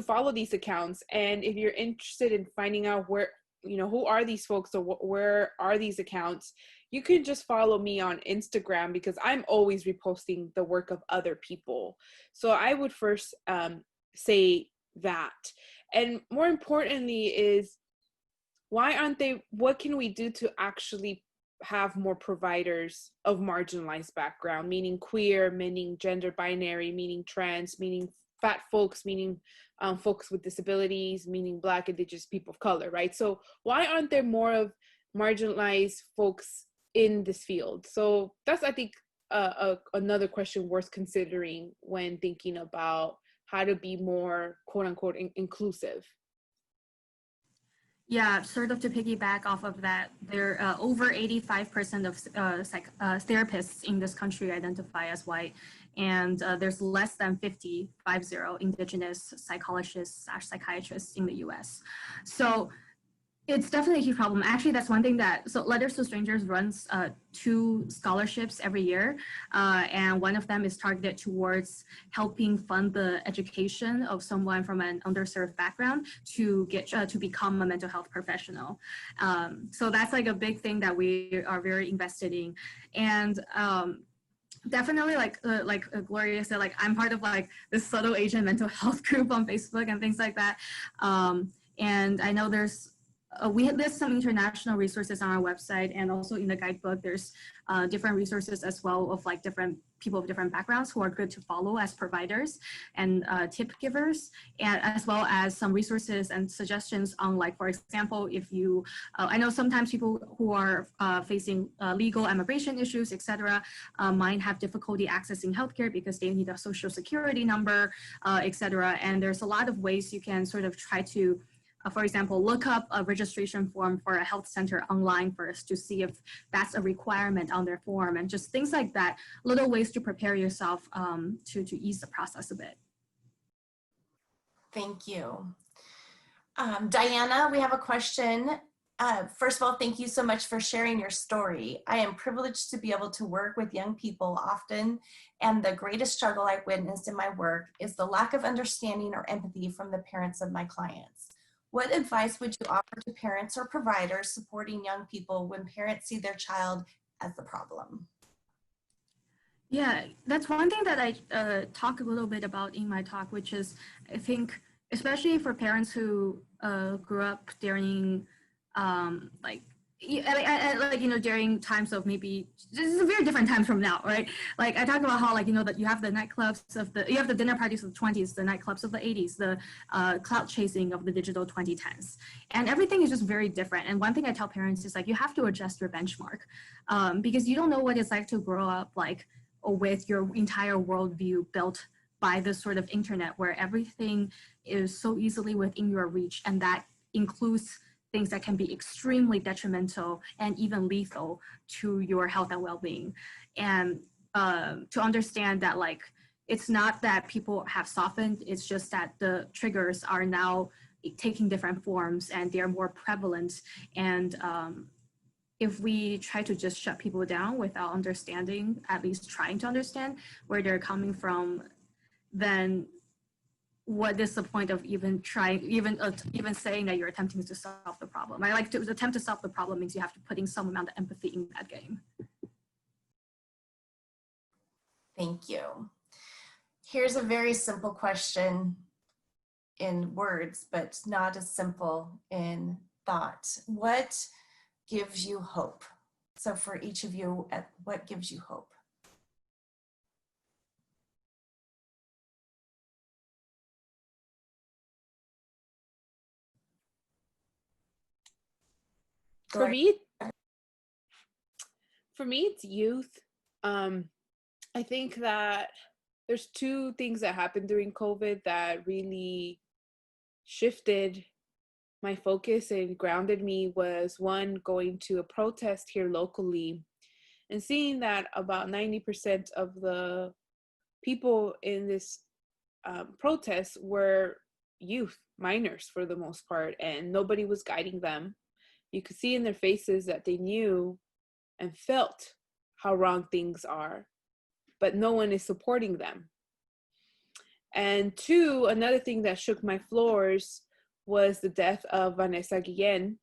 follow these accounts. And if you're interested in finding out where, you know, who are these folks or where are these accounts, you can just follow me on Instagram, because I'm always reposting the work of other people. So I would first say that. And more importantly is, what can we do to actually have more providers of marginalized background, meaning queer, meaning gender binary, meaning trans, meaning fat folks, meaning folks with disabilities, meaning Black, Indigenous, people of color, right? So why aren't there more of marginalized folks in this field? So that's, I think, another question worth considering when thinking about how to be more quote unquote inclusive. Yeah, sort of to piggyback off of that, there over 85% of therapists in this country identify as white, and there's less than 50 Indigenous psychologists / psychiatrists in the US. So it's definitely a huge problem. Actually, that's one thing so Letters to Strangers runs 2 scholarships every year, and one of them is targeted towards helping fund the education of someone from an underserved background to get to become a mental health professional. So that's like a big thing that we are very invested in. And definitely, like Gloria said, like, I'm part of like this subtle Asian mental health group on Facebook and things like that. And I know there's we list some international resources on our website, and also in the guidebook, there's different resources as well of like different people of different backgrounds who are good to follow as providers and tip givers, and as well as some resources and suggestions on, like, for example, if you, I know sometimes people who are facing legal immigration issues, etc., might have difficulty accessing healthcare because they need a social security number, etc. And there's a lot of ways you can sort of try to, for example, look up a registration form for a health center online first to see if that's a requirement on their form, and just things like that, little ways to prepare yourself to ease the process a bit. Thank you. Diana, we have a question. First of all, thank you so much for sharing your story. I am privileged to be able to work with young people often, and the greatest struggle I've witnessed in my work is the lack of understanding or empathy from the parents of my clients. What advice would you offer to parents or providers supporting young people when parents see their child as the problem? Yeah, that's one thing that I talk a little bit about in my talk, which is, I think, especially for parents who grew up during during times of, maybe this is a very different times from now, right? Like I talk about how, like, that you have the nightclubs of you have the dinner parties of the 20s, the nightclubs of the 80s, the clout chasing of the digital 2010s, and everything is just very different. And one thing I tell parents is, like, you have to adjust your benchmark because you don't know what it's like to grow up like with your entire worldview built by this sort of internet where everything is so easily within your reach, and that includes things that can be extremely detrimental and even lethal to your health and well-being. And to understand that, like, it's not that people have softened, it's just that the triggers are now taking different forms and they're more prevalent. And if we try to just shut people down without understanding, at least trying to understand where they're coming from, then what is the point of even trying, even saying that you're attempting to solve the problem? I like to attempt to solve the problem means you have to put in some amount of empathy in that game. Thank you. Here's a very simple question in words, but not as simple in thought. What gives you hope? So for each of you, what gives you hope? For me, it's youth. I think that there's two things that happened during COVID that really shifted my focus and grounded me. Was one, going to a protest here locally and seeing that about 90% of the people in this protest were youth, minors for the most part, and nobody was guiding them. You could see in their faces that they knew and felt how wrong things are, but no one is supporting them. And two, another thing that shook my floors was the death of Vanessa Guillen.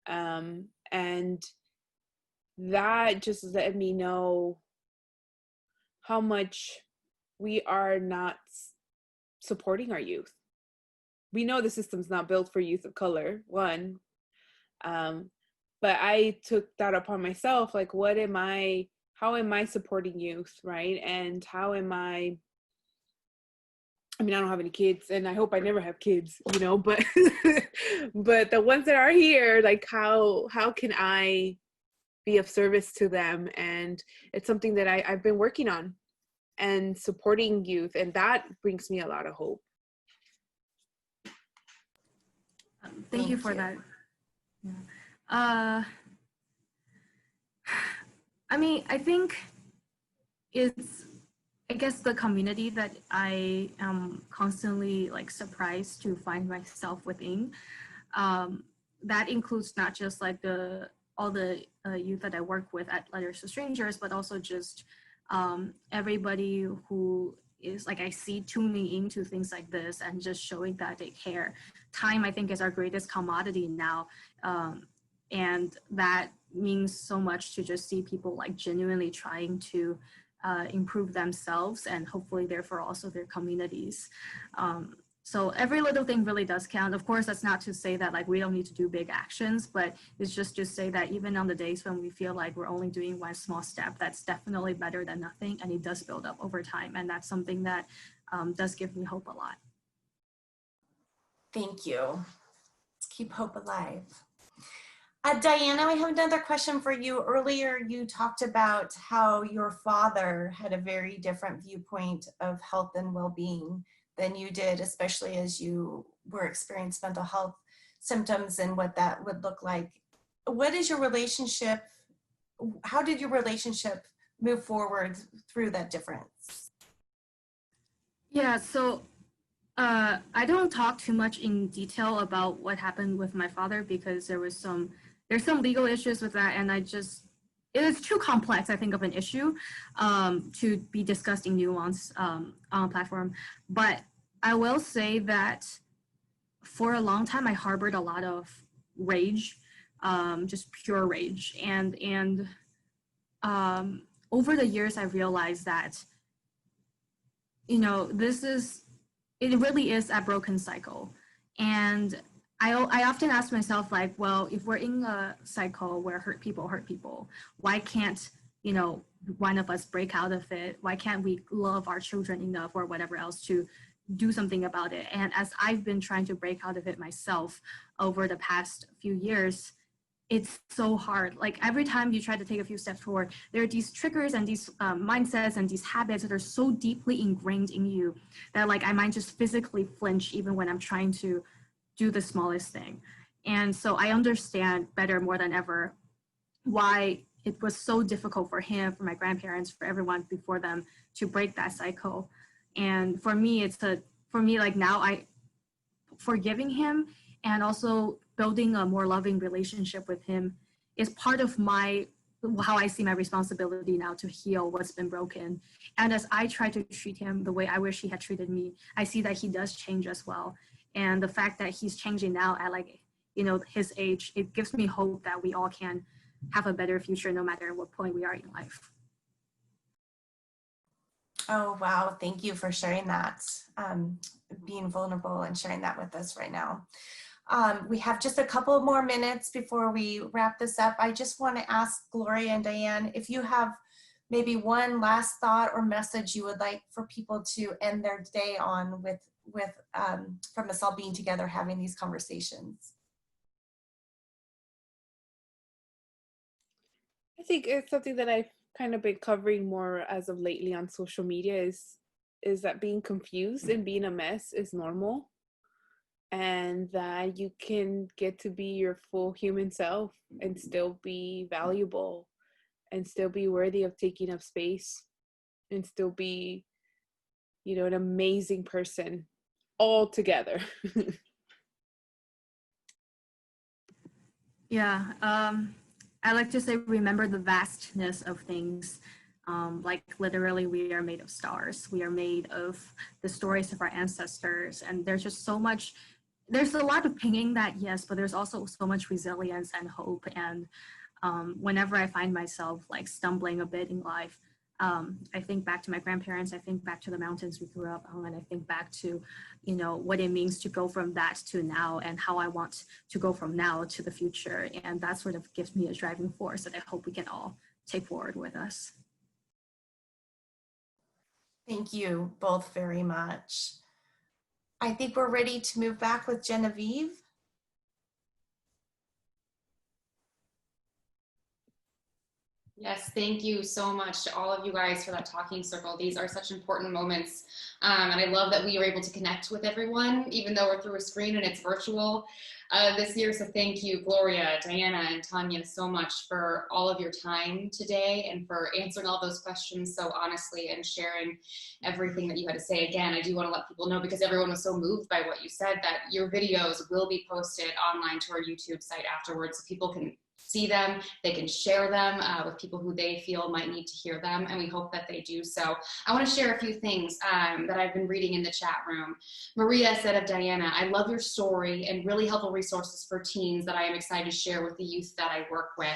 And that just let me know how much we are not supporting our youth. We know the system's not built for youth of color, one. But I took that upon myself, like, how am I supporting youth, right? And how am I don't have any kids, and I hope I never have kids, but but the ones that are here, like, how can I be of service to them? And it's something that I've been working on and supporting youth, and that brings me a lot of hope. Thank you for that. Yeah. I mean, I think it's, I guess, the community that I am constantly, like, surprised to find myself within. That includes not just, like, all the youth that I work with at Letters to Strangers, but also just everybody who is, like, I see tuning into things like this and just showing that they care. Time, I think, is our greatest commodity now. And that means so much to just see people, like, genuinely trying to improve themselves and hopefully therefore also their communities. So every little thing really does count. Of course, that's not to say that like we don't need to do big actions, but it's just to say that even on the days when we feel like we're only doing one small step, that's definitely better than nothing, and it does build up over time. And that's something that does give me hope a lot. Thank you. Let's keep hope alive. Diana, I have another question for you. Earlier, you talked about how your father had a very different viewpoint of health and well-being than you did, especially as you were experiencing mental health symptoms and what that would look like. What is your relationship? How did your relationship move forward through that difference? Yeah, so I don't talk too much in detail about what happened with my father because there's some legal issues with that, and it is too complex, I think, of an issue to be discussed in nuance on a platform. But I will say that for a long time, I harbored a lot of rage, just pure rage, and over the years, I realized that, you know, it really is a broken cycle. And I often ask myself, like, well, if we're in a cycle where hurt people, why can't, you know, one of us break out of it? Why can't we love our children enough or whatever else to do something about it? And as I've been trying to break out of it myself over the past few years, it's so hard. Like every time you try to take a few steps forward, there are these triggers and these mindsets and these habits that are so deeply ingrained in you that like I might just physically flinch even when I'm trying to do the smallest thing. And so I understand better more than ever why it was so difficult for him, for my grandparents, for everyone before them to break that cycle. And for me, like now forgiving him and also building a more loving relationship with him is part of how I see my responsibility now to heal what's been broken. And as I try to treat him the way I wish he had treated me, I see that he does change as well. And the fact that he's changing now at like, you know, his age, it gives me hope that we all can have a better future no matter what point we are in life. Oh, wow. Thank you for sharing that, being vulnerable and sharing that with us right now. We have just a couple more minutes before we wrap this up. I just want to ask Gloria and Diane if you have maybe one last thought or message you would like for people to end their day on with from us all being together having these conversations. I think it's something that I've kind of been covering more as of lately on social media is that being confused and being a mess is normal, and that you can get to be your full human self and still be valuable and still be worthy of taking up space and still be, you know, an amazing person all together. Yeah, I like to say, remember the vastness of things. Like literally we are made of stars. We are made of the stories of our ancestors. And there's just so much, there's a lot of pinging that, yes, but there's also so much resilience and hope. And whenever I find myself like stumbling a bit in life, I think back to my grandparents, I think back to the mountains we grew up on, and I think back to, you know, what it means to go from that to now and how I want to go from now to the future. And that sort of gives me a driving force that I hope we can all take forward with us. Thank you both very much. I think we're ready to move back with Genevieve. Yes, thank you so much to all of you guys for that talking circle. These are such important moments. And I love that we were able to connect with everyone, even though we're through a screen and it's virtual this year. So thank you, Gloria, Diana, and Tanya, so much for all of your time today and for answering all those questions so honestly and sharing everything that you had to say. Again, I do want to let people know, because everyone was so moved by what you said, that your videos will be posted online to our YouTube site afterwards, so people can see them, they can share them with people who they feel might need to hear them, and we hope that they do so. I want to share a few things that I've been reading in the chat room. Maria said of Diana, I love your story and really helpful resources for teens that I am excited to share with the youth that I work with.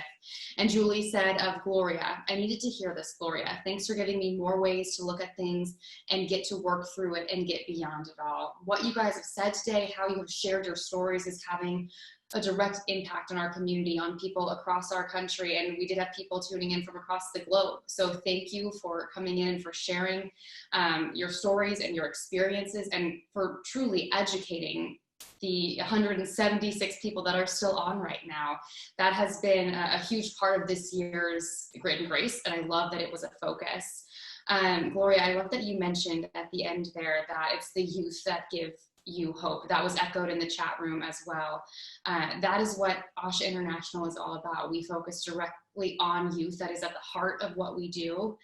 And Julie said of Gloria, I needed to hear this, Gloria. Thanks for giving me more ways to look at things and get to work through it and get beyond it all. What you guys have said today, how you have shared your stories is having a direct impact on our community, on people across our country. And we did have people tuning in from across the globe. So thank you for coming in and for sharing your stories and your experiences and for truly educating the 176 people that are still on right now. That has been a huge part of this year's Grit and Grace, and I love that it was a focus. Gloria, I love that you mentioned at the end there that it's the youth that give you hope. That was echoed in the chat room as well. That is what ASHA International is all about. We focus directly on youth. That is at the heart of what we do.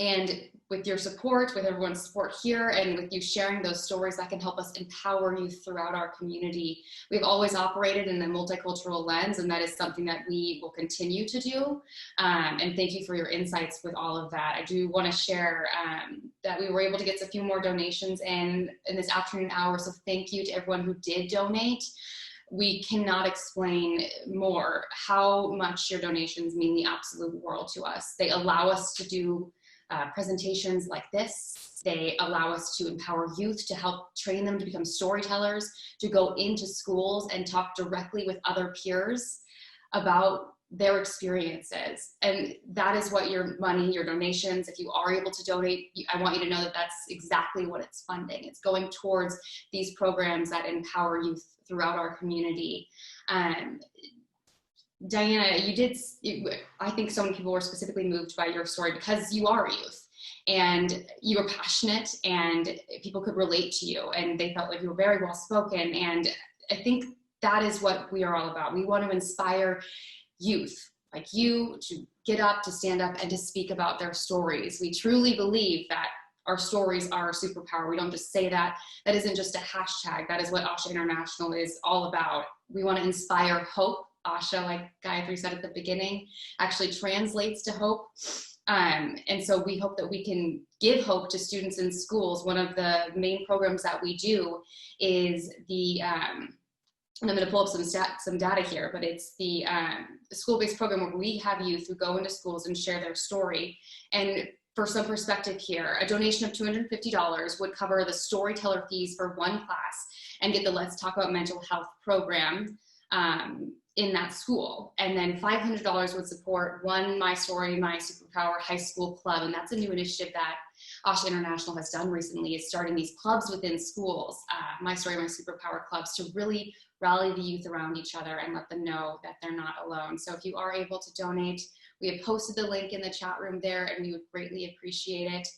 And with your support, with everyone's support here, and with you sharing those stories, that can help us empower youth throughout our community. We've always operated in a multicultural lens, and that is something that we will continue to do. And thank you for your insights with all of that. I do want to share that we were able to get a few more donations in this afternoon hour, so thank you to everyone who did donate. We cannot explain more how much your donations mean the absolute world to us. They allow us to do presentations like this. They allow us to empower youth, to help train them to become storytellers, to go into schools and talk directly with other peers about their experiences. And that is what your money, your donations, if you are able to donate, I want you to know that that's exactly what it's funding. It's going towards these programs that empower youth throughout our community. Diana, I think so many people were specifically moved by your story because you are a youth and you were passionate and people could relate to you and they felt like you were very well spoken. And I think that is what we are all about. We want to inspire youth like you to get up, to stand up, and to speak about their stories. We truly believe that our stories are our superpower. We don't just say that. That isn't just a hashtag. That is what ASHA International is all about. We want to inspire hope. ASHA, like Gayatri said at the beginning, actually translates to hope. And so we hope that we can give hope to students in schools. One of the main programs that we do is the, and I'm going to pull up some data here, but it's the school-based program where we have youth who go into schools and share their story. And for some perspective here, a donation of $250 would cover the storyteller fees for one class and get the Let's Talk About Mental Health program in that school. And then $500 would support one My Story, My Superpower high school club. And that's a new initiative that ASHA International has done recently, is starting these clubs within schools, My Story, My Superpower clubs, to really rally the youth around each other and let them know that they're not alone. So if you are able to donate, we have posted the link in the chat room there and we would greatly appreciate it.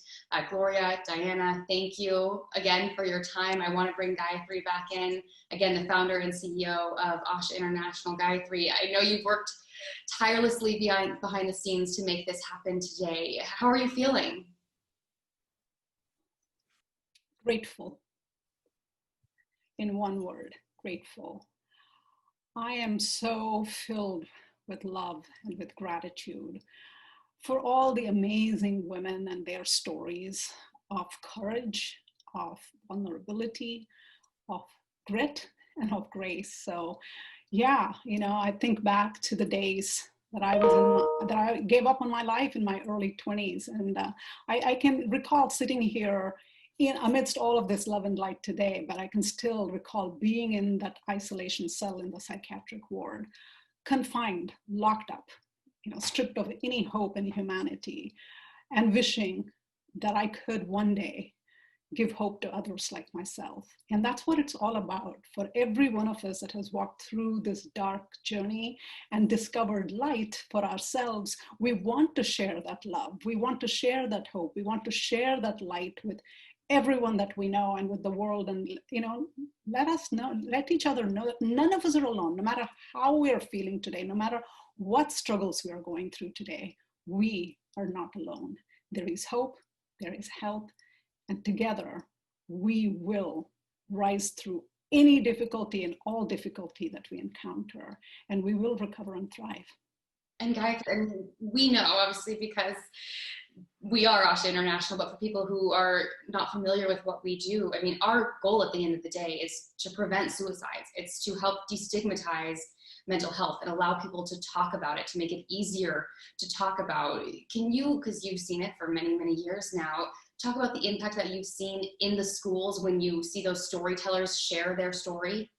Gloria, Diana, thank you again for your time. I want to bring Gayatri back in. Again, the founder and CEO of ASHA International. Gayatri, I know you've worked tirelessly behind the scenes to make this happen today. How are you feeling? Grateful. In one word, grateful. I am so filled with love and with gratitude for all the amazing women and their stories of courage, of vulnerability, of grit, and of grace. So yeah, I think back to the days that I gave up on my life in my early 20s. And I can recall sitting here amidst all of this love and light today, but I can still recall being in that isolation cell in the psychiatric ward, confined, locked up, stripped of any hope and humanity, and wishing that I could one day give hope to others like myself. And that's what it's all about. For every one of us that has walked through this dark journey and discovered light for ourselves, we want to share that love. We want to share that hope. We want to share that light with everyone that we know and with the world. And, let each other know that none of us are alone, no matter how we're feeling today, no matter what struggles we are going through today, we are not alone. There is hope, there is help, and together we will rise through any difficulty and all difficulty that we encounter, and we will recover and thrive. And guys, and we know obviously because we are Asha International, but for people who are not familiar with what we do, I mean, our goal at the end of the day is to prevent suicides. It's to help destigmatize mental health and allow people to talk about it, to make it easier to talk about. Can you, because you've seen it for many, many years now, talk about the impact that you've seen in the schools when you see those storytellers share their story?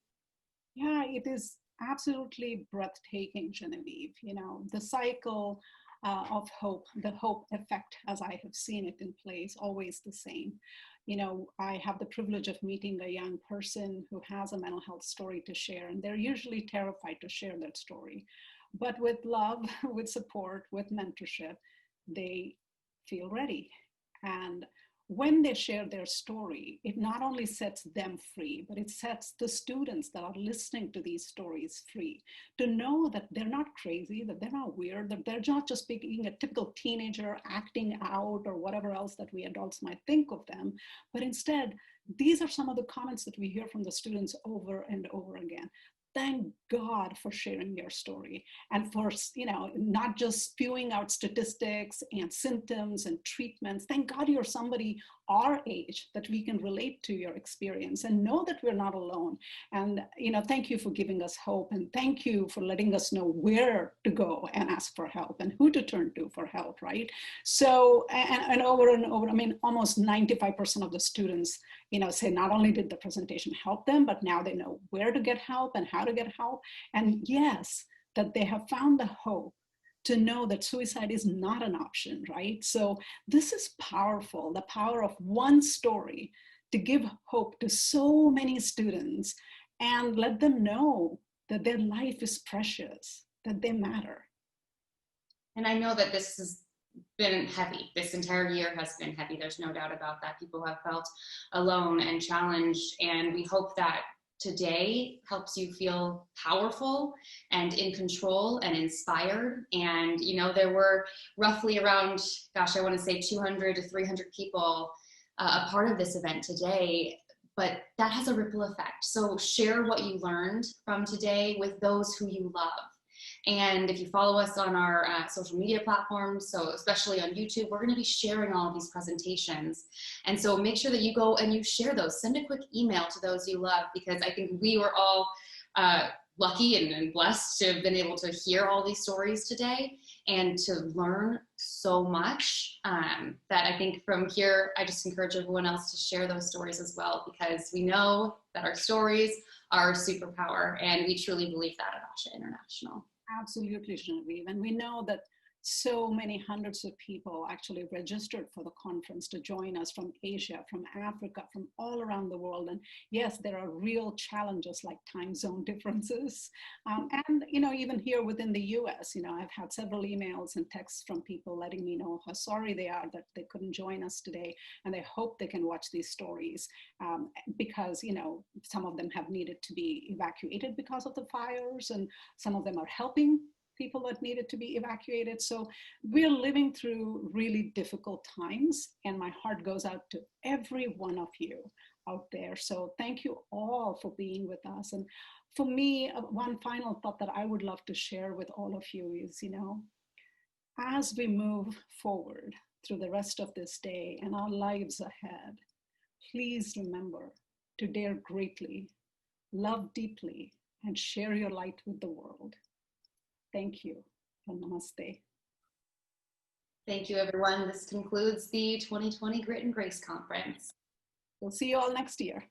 Yeah, it is absolutely breathtaking, Genevieve. You know, the cycle of hope, the hope effect, as I have seen it in place, always the same. You know, I have the privilege of meeting a young person who has a mental health story to share, and they're usually terrified to share that story. But with love, with support, with mentorship, they feel ready. And when they share their story, it not only sets them free, but it sets the students that are listening to these stories free to know that they're not crazy, that they're not weird, that they're not just being a typical teenager acting out or whatever else that we adults might think of them, but instead, these are some of the comments that we hear from the students over and over again. Thank God for sharing your story and for, you know, not just spewing out statistics and symptoms and treatments. Thank God you're somebody our age that we can relate to your experience and know that we're not alone. And, you know, thank you for giving us hope, and thank you for letting us know where to go and ask for help and who to turn to for help, right? So, and over, I mean, almost 95% of the students, you know, say not only did the presentation help them, but now they know where to get help and how to get help. And yes, that they have found the hope to know that suicide is not an option, right? So this is powerful, the power of one story to give hope to so many students and let them know that their life is precious, that they matter. And I know that this has been heavy. This entire year has been heavy. There's no doubt about that. People have felt alone and challenged, and we hope that today helps you feel powerful and in control and inspired. And, you know, there were roughly around, gosh, I want to say 200 to 300 people a part of this event today, but that has a ripple effect. So share what you learned from today with those who you love. And if you follow us on our social media platforms, so especially on YouTube, we're going to be sharing all of these presentations. And so make sure that you go and you share those. Send a quick email to those you love, because I think we were all lucky and blessed to have been able to hear all these stories today and to learn so much that I think from here, I just encourage everyone else to share those stories as well, because we know that our stories are our superpower, and we truly believe that at Asha International. Absolutely, Genevieve. And we know that so many hundreds of people actually registered for the conference to join us from Asia, from Africa, from all around the world. And yes, there are real challenges like time zone differences. And, you know, even here within the US, you know, I've had several emails and texts from people letting me know how sorry they are that they couldn't join us today. And they hope they can watch these stories because, you know, some of them have needed to be evacuated because of the fires, and some of them are helping people that needed to be evacuated. So we're living through really difficult times, and my heart goes out to every one of you out there. So thank you all for being with us. And for me, one final thought that I would love to share with all of you is, you know, as we move forward through the rest of this day and our lives ahead, please remember to dare greatly, love deeply, and share your light with the world. Thank you, and namaste. Thank you, everyone. This concludes the 2020 Grit and Grace Conference. We'll see you all next year.